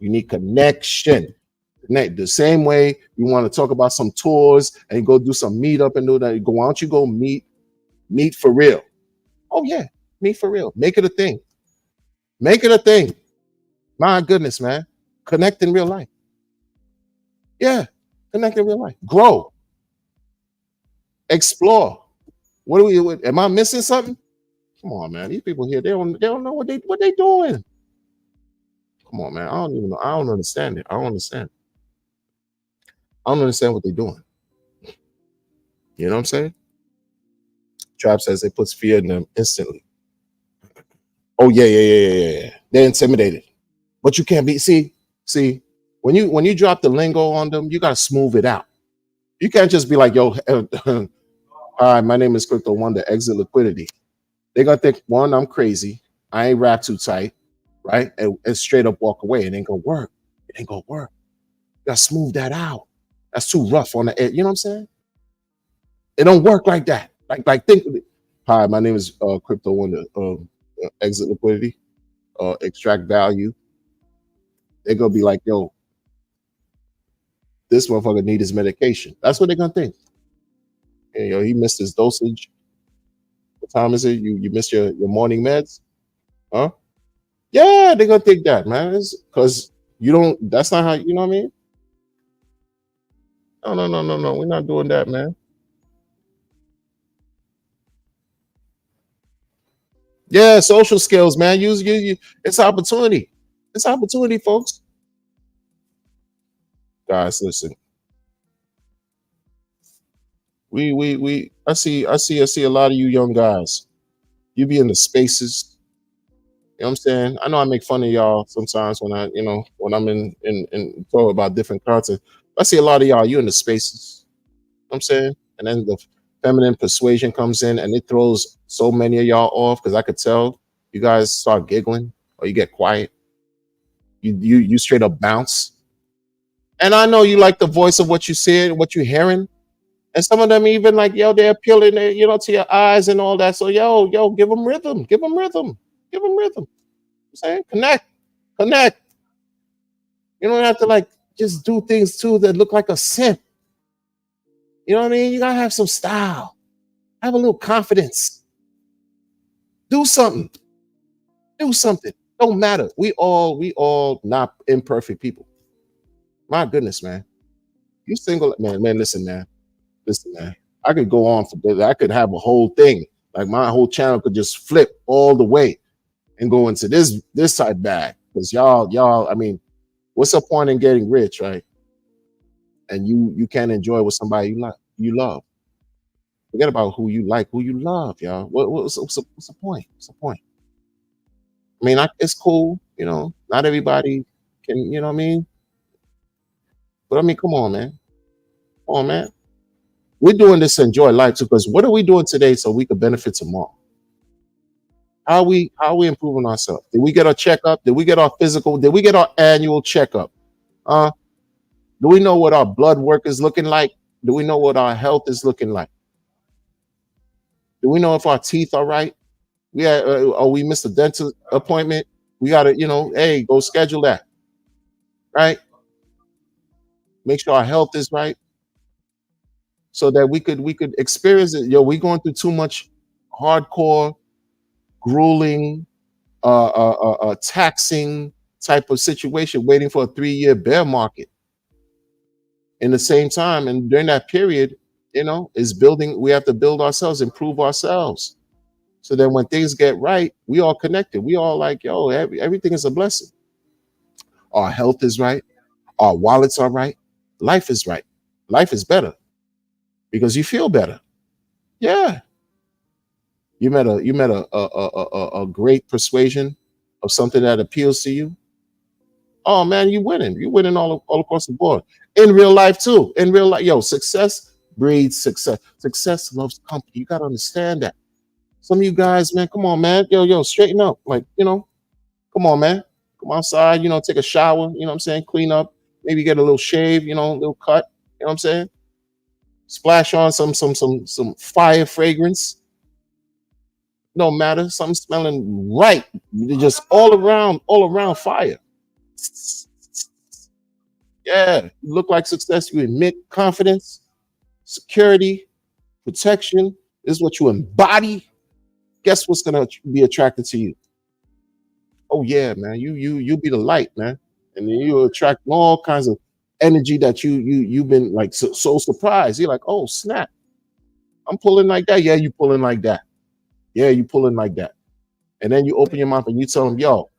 Connect the same way you want to talk about some tours and go do some meetup and do that. Why don't you go meet for real? Oh yeah, meet for real. Make it a thing. My goodness, man. Connect in real life. Yeah, connect in real life. Grow. Explore. Am I missing something? Come on, man. These people here, they don't know what they doing. Come on, man. I don't even know. I don't understand it. I don't understand what they're doing. You know what I'm saying? Trap says it puts fear in them instantly. Oh yeah. They're intimidated. But you can't be see, when you drop the lingo on them, you gotta smooth it out. You can't just be like, yo, hi, my name is Crypto Wonder, exit liquidity. They're gonna think, one, I'm crazy, I ain't rap too tight, right? And straight up walk away. It ain't gonna work. You gotta smooth that out. That's too rough on the edge. You know what I'm saying? It don't work like that. Like think, hi, my name is Crypto Wonder, exit liquidity, extract value. They're gonna be like, yo, this motherfucker need his medication. That's what they're gonna think. And, yo, he missed his dosage. What time is it? You missed your morning meds? Huh? Yeah, they're gonna think that, man. Because that's not how, you know what I mean? No. We're not doing that, man. Yeah, social skills, man. Use it's opportunity. It's opportunity, folks. Guys, listen. I see a lot of you young guys. You be in the spaces. You know what I'm saying? I know I make fun of y'all sometimes when I'm in talk about different content. I see a lot of y'all, you in the spaces. You know what I'm saying? And then the feminine persuasion comes in and it throws so many of y'all off because I could tell you guys start giggling or you get quiet. You straight up bounce. And I know you like the voice of what you said, what you're hearing. And some of them even like, yo, they're appealing, to your eyes and all that. So, yo, give them rhythm. You know what I'm saying? Connect. You don't have to like just do things too that look like a simp. You know what I mean? You gotta have some style. Have a little confidence. Do something. Don't matter. We all not imperfect people. My goodness, man. You single, man. Listen, man. I could go on for this. I could have a whole thing. Like my whole channel could just flip all the way and go into this type bag. Because y'all, I mean, what's the point in getting rich, right? And you can't enjoy with somebody you love. Forget about who you like, who you love, y'all. What's the point? What's the point? I mean, it's cool, you know. Not everybody can, you know what I mean. But I mean, come on, man. Come on, man. We're doing this to enjoy life too. Because what are we doing today so we could benefit tomorrow? How are we improving ourselves? Did we get our checkup? Did we get our physical? Did we get our annual checkup? Do we know what our blood work is looking like? Do we know what our health is looking like? Do we know if our teeth are right? We missed a dental appointment. We gotta, hey, go schedule that, right? Make sure our health is right, so that we could experience it. We going through too much hardcore, grueling, taxing type of situation, waiting for a 3-year bear market. In the same time, and during that period, is building. We have to build ourselves, improve ourselves, so that when things get right, we all connected. We all like, everything is a blessing. Our health is right. Our wallets are right. Life is right. Life is better because you feel better. Yeah. You met a great persuasion of something that appeals to you. Oh man, you're winning all across the board. In real life too. In real life, success breeds success. Success loves company. You gotta understand that. Some of you guys, man, come on, man. Straighten up. Like, come on, man. Come outside, take a shower, you know what I'm saying? Clean up, maybe get a little shave, a little cut, you know what I'm saying? Splash on some fire fragrance. No matter, something smelling right. Just all around fire. Yeah, you look like success. You emit confidence, security, protection. This is what you embody. Guess what's gonna be attracted to you? Oh yeah, man. You be the light, man, and then you attract all kinds of energy that you've been like so surprised. You're like, oh snap, I'm pulling like that. Yeah, you pulling like that. Yeah, you pulling like that. And then you open your mouth and you tell them, yo,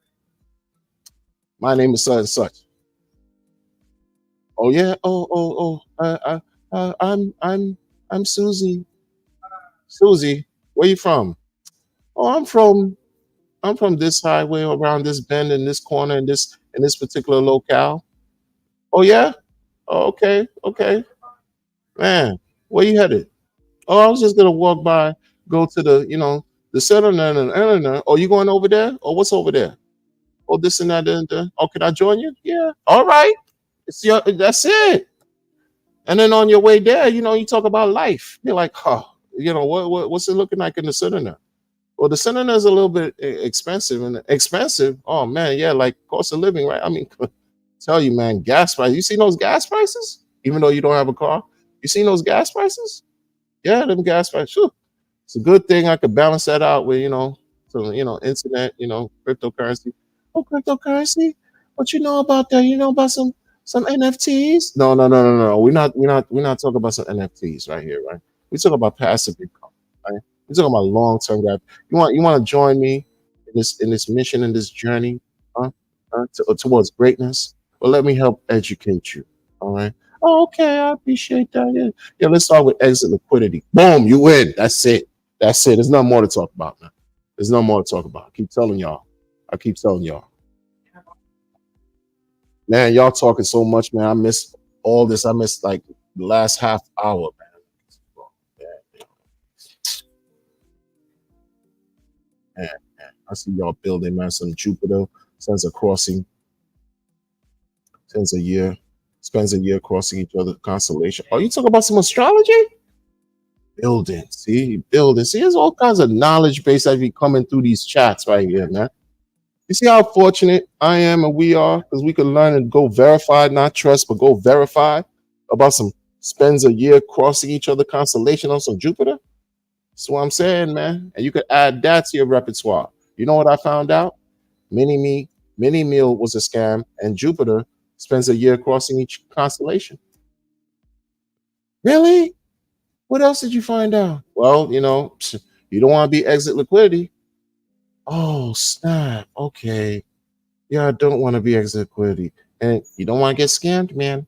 my name is such and such. Oh yeah. I'm Susie. Susie, where you from? Oh, I'm from this highway around this bend in this corner in this particular locale. Oh yeah. Oh, okay. Man, where you headed? Oh, I was just gonna walk by, go to the center and oh, you going over there? Oh, what's over there? Oh, this and that and that. Oh, can I join you? Yeah. All right. That's it. And then on your way there, you talk about life. You're like, what's it looking like in the center? Well, the center is a little bit expensive. Oh man, yeah, like cost of living, right? I mean, tell you, man, gas prices. You seen those gas prices? Even though you don't have a car, you seen those gas prices? Yeah, them gas prices. Whew. It's a good thing I could balance that out with, some, internet, cryptocurrency. Oh, cryptocurrency? What you know about that? You know about some NFTs? No. We're not talking about some NFTs right here, right? We talk about passive income, right? We're talking about long-term growth. You want to join me in this mission, in this journey, towards greatness? Well, let me help educate you. All right. Oh, okay, I appreciate that. Yeah. Let's start with exit liquidity. Boom, you win. That's it. There's nothing more to talk about, man. There's no more to talk about. I keep telling y'all. Man, y'all talking so much, man. I missed all this. I missed like the last half hour, man. I see y'all building, man. Some Jupiter sends a crossing. Spends a year crossing each other constellation. Oh, you talk about some astrology? Building. See, there's all kinds of knowledge base that be coming through these chats right here, man. You see how fortunate I am and we are, because we can learn and go verified, not trust, but go verified about some spends a year crossing each other constellation on some Jupiter. That's what I'm saying, man. And you could add that to your repertoire. You know what I found out? Mini Meal was a scam, and Jupiter spends a year crossing each constellation. Really? What else did you find out? Well, you don't want to be exit liquidity. Oh, snap. Okay. Yeah, I don't want to be equity. And you don't want to get scammed, man.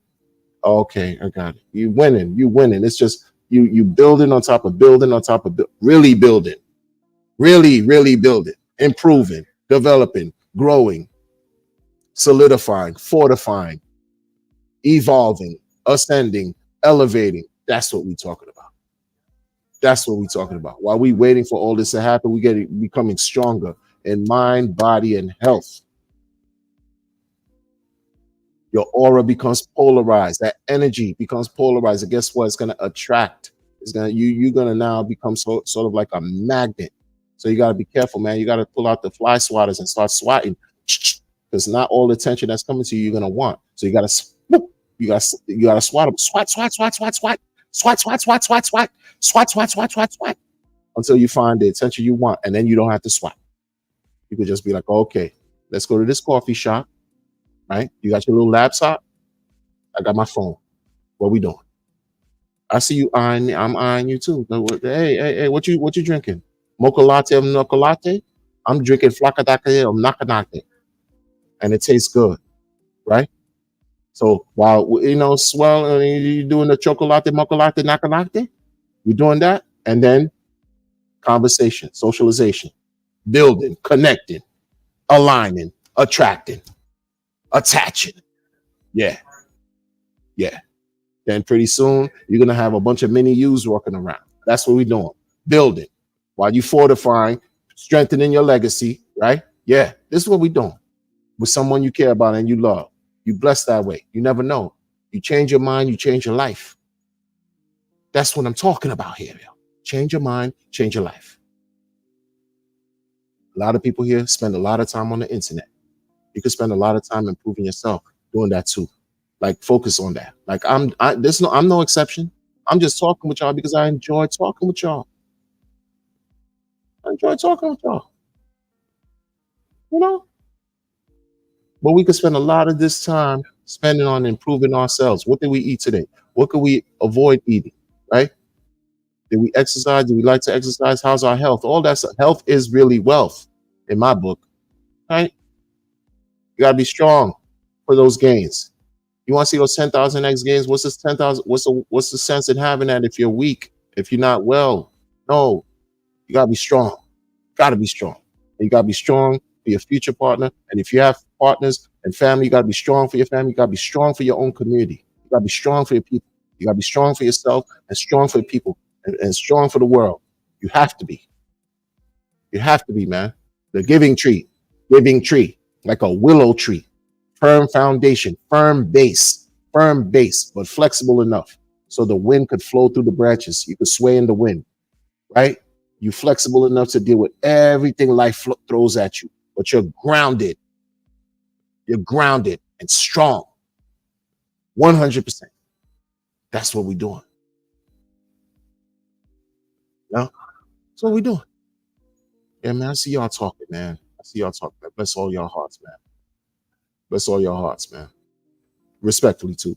Okay, I got it. You winning. You winning. It's just you building on top of building on top of really building. Really building, improving, developing, growing, solidifying, fortifying, evolving, ascending, elevating. That's what we're talking about. That's what we're talking about. While we waiting for all this to happen, we get becoming stronger in mind, body, and health. Your aura becomes polarized. That energy becomes polarized. And guess what? It's gonna attract. It's gonna you're gonna now become sort of like a magnet. So you gotta be careful, man. You gotta pull out the fly swatters and start swatting. Because not all the attention that's coming to you, you're gonna want. So you gotta swat them. Swat until you find the attention you want, and then you don't have to swat. You could just be like, okay, let's go to this coffee shop. Right? You got your little laptop. I got my phone. What we doing? I see you eyeing. I'm eyeing you too. Hey, what you drinking? Mocha latte, mocha latte. I'm drinking flakadake or nakanake, and it tastes good, right? So while swell, you doing the chocolate, mocha latte, nakanake, you're doing that, and then conversation, socialization, building, connecting, aligning, attracting, attaching. Yeah. Then pretty soon you're gonna have a bunch of mini yous walking around. That's what we're doing. Building while you fortifying, strengthening your legacy, right? Yeah, this is what we're doing with someone you care about and you love. You blessed that way. You never know. You change your mind, you change your life. That's what I'm talking about here. Yo. Change your mind, change your life. A lot of people here spend a lot of time on the internet. You can spend a lot of time improving yourself, doing that too. Like focus on that. Like I'm no exception. I'm just talking with y'all because I enjoy talking with y'all. I enjoy talking with y'all. You know? But we could spend a lot of this time spending on improving ourselves. What did we eat today? What could we avoid eating? Right? Did we exercise? Do we like to exercise? How's our health? All that stuff. Health is really wealth in my book. Right? You gotta be strong for those gains. You want to see those 10,000x gains? What's this 10,000? What's the sense in having that if you're weak, if you're not well? No, you gotta be strong. Gotta be strong. And you gotta be strong for your future partner. And if you have partners and family, you gotta be strong for your family. You gotta be strong for your own community. You gotta be strong for your people. You gotta be strong for yourself and strong for people and strong for the world. You have to be. You have to be, man. The giving tree, like a willow tree. Firm foundation, firm base, but flexible enough so the wind could flow through the branches. You could sway in the wind, right? You flexible enough to deal with everything life throws at you, but you're grounded. You're grounded and strong. 100%. That's what we're doing. Yeah, that's what we're doing. Yeah, man, I see y'all talking, man. Bless all y'all hearts, man. Bless all your hearts, man. Respectfully, too.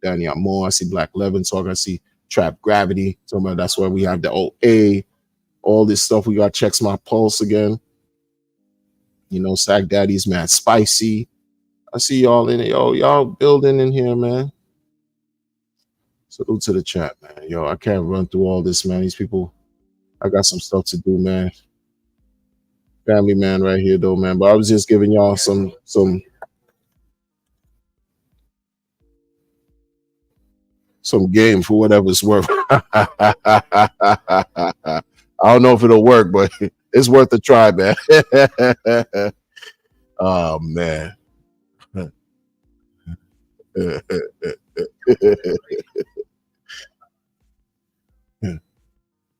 Danny Moore, I see Black Levin talking. I see Trap Gravity. Talking about that's why we have the OA. All this stuff. We got Checks My Pulse again. You know, Sack Daddy's Mad Spicy. I see y'all in it. Yo, y'all building in here, man. Salute to the chat, man. Yo, I can't run through all this, man. These people, I got some stuff to do, man. Family man right here though, man. But I was just giving y'all some game for whatever it's worth. I don't know if it'll work, but it's worth a try, man. Oh man.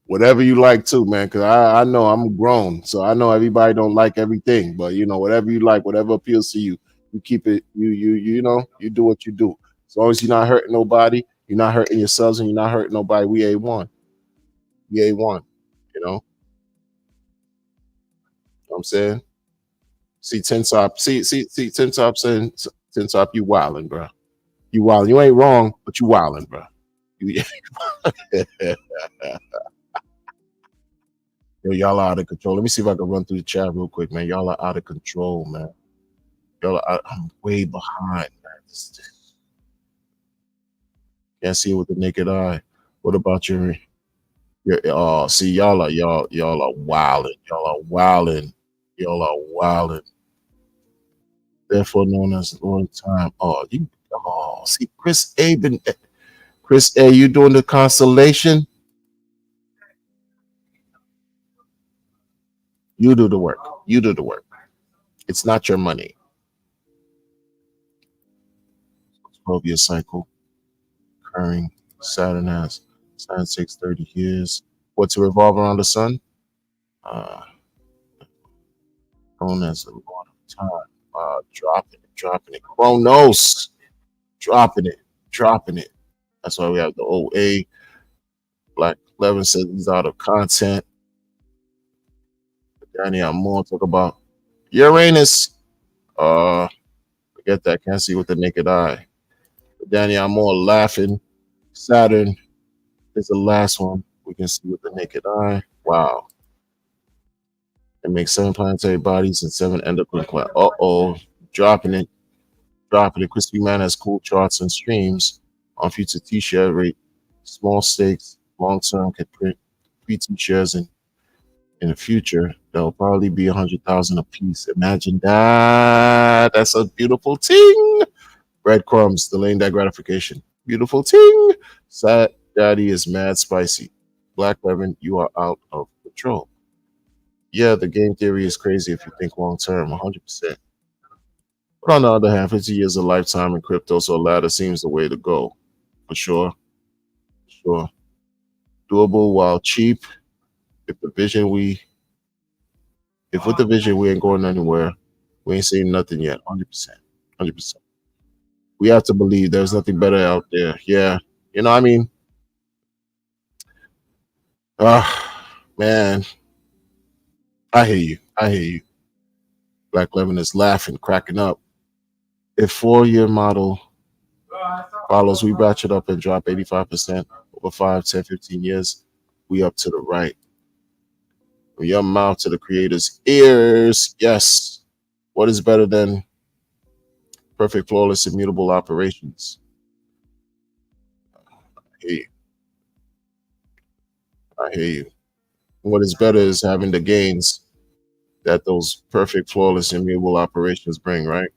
Whatever you like too, man, because I know I'm grown, so I know everybody don't like everything, but you know, whatever you like, whatever appeals to you, you keep it, you know, you do what you do. As long as you're not hurting nobody, you're not hurting yourselves, and you're not hurting nobody, we A1. We A1, you know? What I'm saying? See Tin Top saying, Tin Top, you wildin', bro. You wildin'. You ain't wrong, but you wildin', bro. Yo, y'all are out of control. Let me see if I can run through the chat real quick, man. Y'all are out of control, man. I'm way behind, man. Can't see it with the naked eye. What about your see, y'all are wilding. Y'all are wilding. Therefore known as Lord Time. See, Chris A, you doing the constellation? You do the work. It's not your money. 12-year cycle occurring. Saturn takes 30 years. What, to revolve around the sun? Known as the Lord of Time. Dropping it. Chronos. Dropping it. That's why we have the OA. Black Levin says he's out of content. Danny Amor talk about Uranus. Forget that. Can't see with the naked eye. Danny Amor laughing. Saturn is the last one we can see with the naked eye. Wow. It makes 7 planetary bodies and 7 endocrine planets. Dropping it. Crispy Man has cool charts and streams on future T-share rate. Small stakes, long term can print 3 T-shares in the future. That'll probably be 100,000 a piece. Imagine that. That's a beautiful ting. Breadcrumbs, delaying that gratification. Beautiful ting. Sad Daddy is mad spicy. Black Levin, you are out of control. Yeah, the game theory is crazy if you think long term, 100%. But on the other hand, 50 years a lifetime in crypto, so a ladder seems the way to go. For sure. Doable while cheap. If with the vision we ain't going anywhere, we ain't seeing nothing yet. 100%. We have to believe there's nothing better out there. Yeah. You know what I mean? Man. I hear you. Black Levin is laughing, cracking up. If 4-year model follows, we ratchet up and drop 85% over 5, 10, 15 years. We up to the right. From your mouth to the creator's ears. Yes. What is better than perfect, flawless, immutable operations? I hear you. What is better is having the gains that those perfect, flawless, immutable operations bring, right?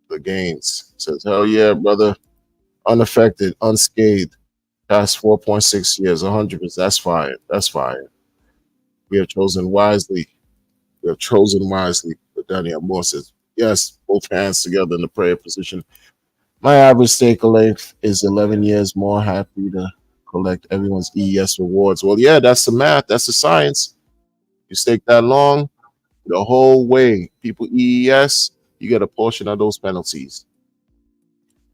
The gains. Says, hell yeah, brother. Unaffected, unscathed. Past 4.6 years, 100%. That's fire. We have chosen wisely. But Danny Amor says, yes, both hands together in the prayer position. My average stake length is 11 years. More happy to collect everyone's EES rewards. Well, yeah, that's the math. That's the science. You stake that long, the whole way. People EES, you get a portion of those penalties.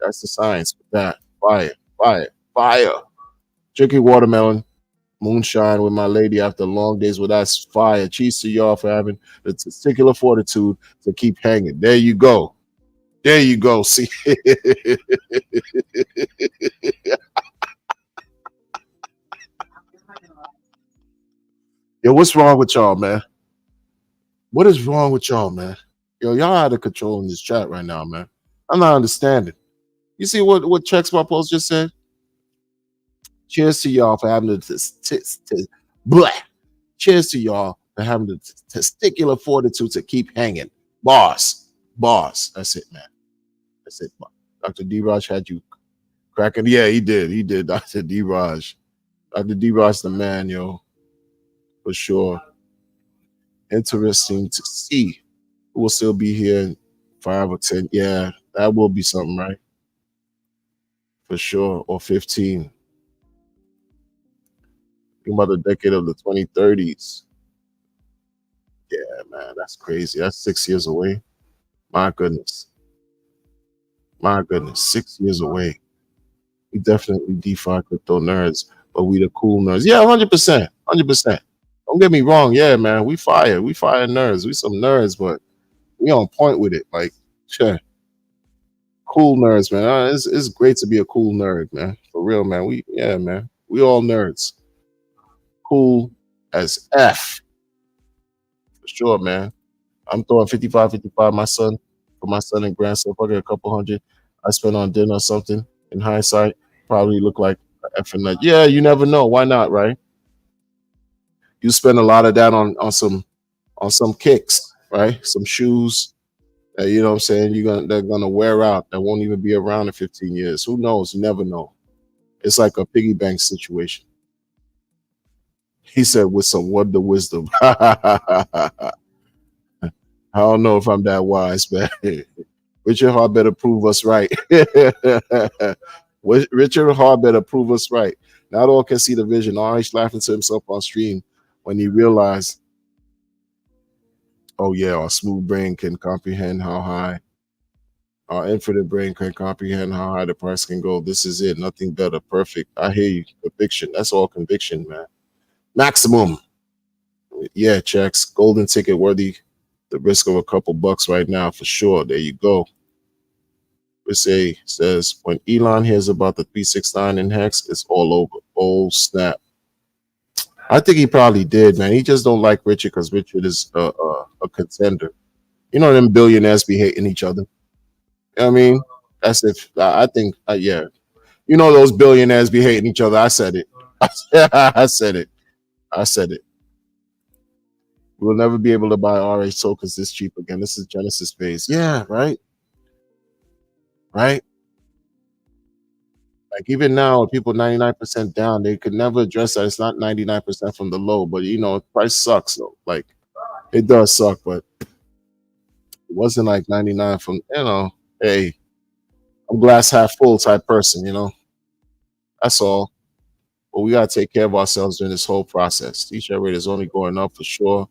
That's the science with that. Fire. Drinking watermelon, moonshine with my lady after long days. Well, that's fire. Cheers to y'all for having the testicular fortitude to keep hanging. There you go. See. Yo, what's wrong with y'all, man? What is wrong with y'all, man? Yo, y'all out of control in this chat right now, man. I'm not understanding. You see what Check Spot Post just said? Cheers to y'all for having the Cheers to y'all for having the testicular fortitude to keep hanging. Boss. That's it, man. That's it. Dr. D-Raj had you cracking. Yeah, he did. Dr. D-Raj. Dr. D-Raj the man, yo. For sure. Interesting to see who will still be here in 5 or 10. Yeah, that will be something, right? For sure. Or 15. Think about the decade of the 2030s. Yeah, man, that's crazy. That's 6 years away. My goodness. 6 years away. We definitely DeFi crypto nerds, but we the cool nerds. Yeah, 100%. Don't get me wrong. Yeah, man, we fire nerds. We some nerds, but we on point with it. Like, sure. Cool nerds, man. It's great to be a cool nerd, man. For real, man. We all nerds. Cool as F. for sure, man. I'm throwing 55, 55. For my son and grandson, if I get a couple hundred, I spend on dinner or something. In hindsight, probably look like an effing nut. Yeah, you never know. Why not, right? You spend a lot of that on some kicks, right? Some shoes. You know what I'm saying? They're gonna wear out. That won't even be around in 15 years. Who knows? You never know. It's like a piggy bank situation. He said with some wonder wisdom. I don't know if I'm that wise, man. Richard Hart better prove us right. Richard Hart better prove us right. Not all can see the vision. RH laughing to himself on stream when he realized, oh yeah, our smooth brain can comprehend how high, our infinite brain can comprehend how high the price can go. This is it. Nothing better. Perfect. I hear you. Conviction. That's all conviction, man. Maximum. Yeah, checks. Golden ticket worthy the risk of a couple bucks right now for sure. There you go. Say says when Elon hears about the 369 in Hex, it's all over. Oh snap! I think he probably did, man. He just don't like Richard because Richard is a contender. You know, them billionaires be hating each other. You know what I mean, that's if I think yeah. You know, those billionaires be hating each other. I said it. I said it. I said it. We'll never be able to buy RH tokens this cheap again. This is Genesis phase. Yeah, right. Right? Like even now, people 99% down, they could never address that. It's not 99% from the low, but you know, price sucks though. Like it does suck, but it wasn't like 99 from, you know, hey, I'm glass half full type person, you know. That's all. But we gotta take care of ourselves during this whole process. T-shirt rate is only going up for sure.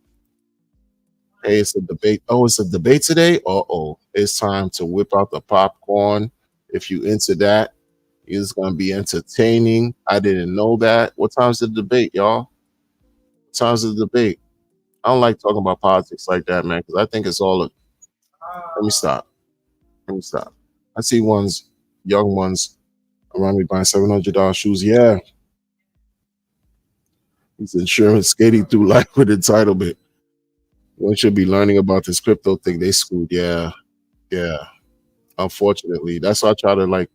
Hey, it's a debate. Oh, it's a debate today? Uh-oh. It's time to whip out the popcorn. If you into that, it's going to be entertaining. I didn't know that. What time's the debate, y'all? What time's the debate? I don't like talking about politics like that, man, because I think it's all... Let me stop. I see young ones around me buying $700 shoes. Yeah. He's insurance skating through life with entitlement. One should be learning about this crypto thing. They screwed. Yeah. Unfortunately, that's why I try to like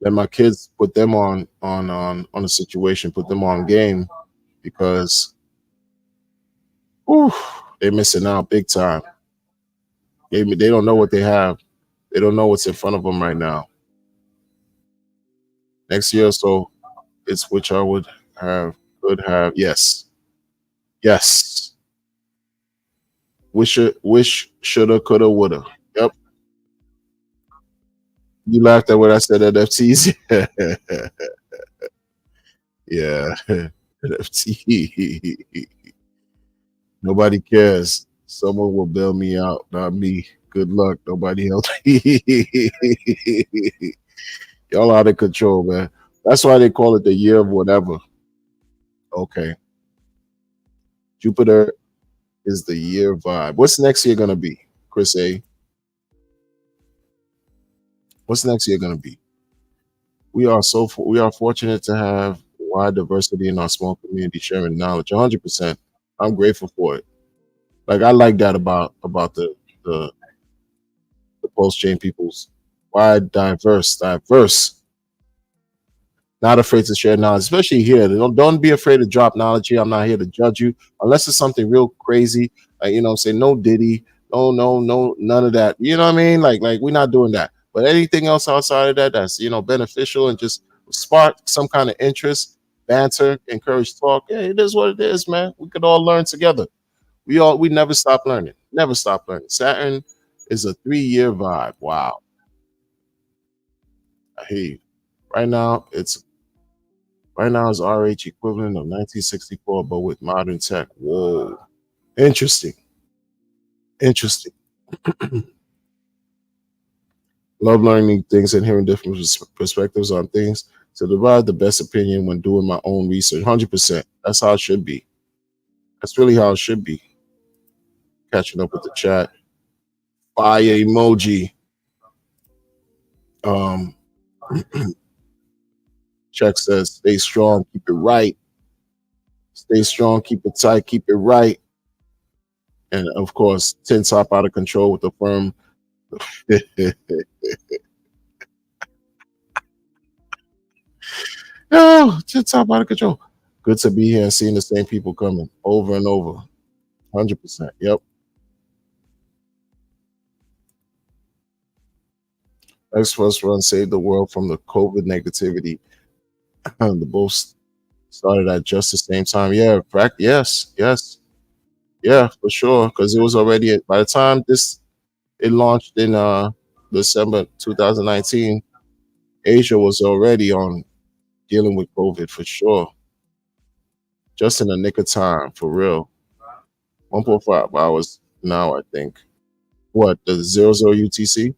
let my kids put them on a situation, put them on game, because they're missing out big time. They don't know what they have. They don't know what's in front of them right now. Next year or so, it's which I could have. Yes. Wish, shoulda, coulda, woulda. Yep. You laughed at what I said, NFTs. Yeah. NFT. Nobody cares. Someone will bail me out, not me. Good luck. Nobody else. Y'all out of control, man. That's why they call it the year of whatever. Okay. Jupiter is the year vibe. What's next year gonna be, Chris A? What's next year gonna be? We are fortunate to have wide diversity in our small community sharing knowledge. 100%. I'm grateful for it. Like I like that about the post chain peoples. Wide, diverse. Not afraid to share knowledge, especially here. Don't be afraid to drop knowledge here. I'm not here to judge you unless it's something real crazy. Like, you know what I'm saying? No Diddy, no, none of that. You know what I mean? Like we're not doing that. But anything else outside of that that's, you know, beneficial and just spark some kind of interest, banter, encourage talk. Yeah, it is what it is, man. We could all learn together. We never stop learning. Never stop learning. Saturn is a 3-year vibe. Wow. I hear you. Right now is RH equivalent of 1964, but with modern tech. Whoa. Interesting. Love learning things and hearing different perspectives on things to derive the best opinion when doing my own research. 100%. That's how it should be. That's really how it should be. Catching up with the chat. Fire emoji. Chuck says, stay strong, keep it right. Stay strong, keep it tight, keep it right. And of course, Tin Top out of control with the firm. No, Tin Top out of control. Good to be here and seeing the same people coming over and over. 100%. Yep. Next first run saved the world from the COVID negativity. The both started at just the same time. Yeah, yes, yeah, for sure. Because it was already by the time it launched in December 2019, Asia was already on dealing with COVID for sure. Just in the nick of time, for real. 1.5 hours now, I think. What, the 00 UTC?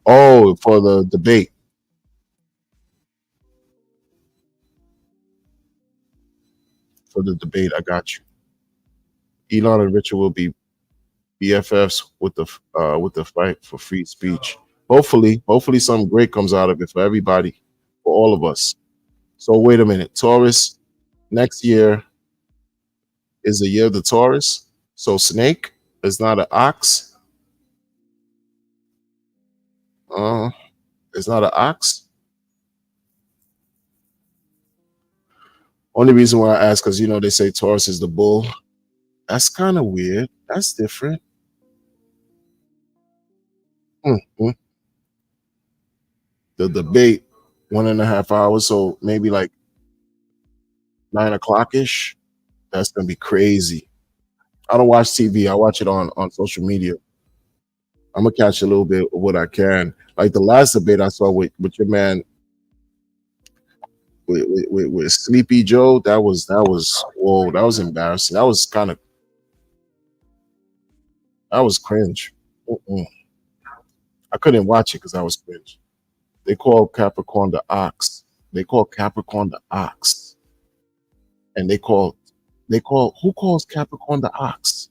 Oh, for the debate. For the debate, I got you. Elon and Richard will be BFFs with the fight for free speech. Hopefully something great comes out of it for everybody, for all of us. So wait a minute, Taurus, next year is the year of the Taurus. So snake is not an ox. It's not an ox. Only reason why I ask, because they say Taurus is the bull. That's kind of weird. That's different. The debate, 1.5 hours, so maybe like 9 o'clock ish. That's gonna be crazy. I don't watch TV. I watch it on social media. I'm gonna catch a little bit of what I can. Like the last debate I saw with your man, with Sleepy Joe, that was whoa, that was embarrassing. That was cringe. I couldn't watch it because I was cringe. They call Capricorn the ox. They call Capricorn the ox. And who calls Capricorn the ox?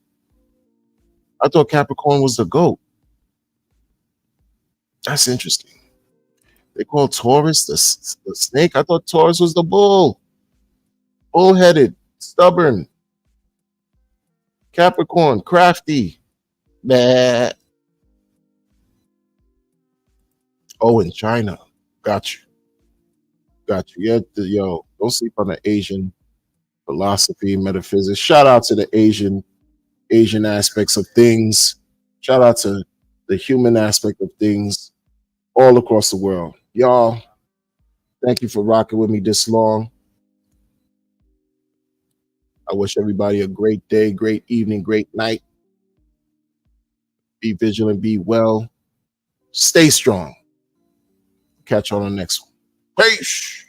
I thought Capricorn was the goat. That's interesting. They call Taurus the snake. I thought Taurus was the bull. Bullheaded, stubborn. Capricorn, crafty. Bah. Oh, in China. Got you. Yeah, don't sleep on the Asian philosophy, metaphysics. Shout out to the Asian aspects of things. Shout out to the human aspect of things all across the world. Y'all, thank you for rocking with me this long. I wish everybody a great day, great evening, great night. Be vigilant, be well. Stay strong. Catch you on the next one. Peace.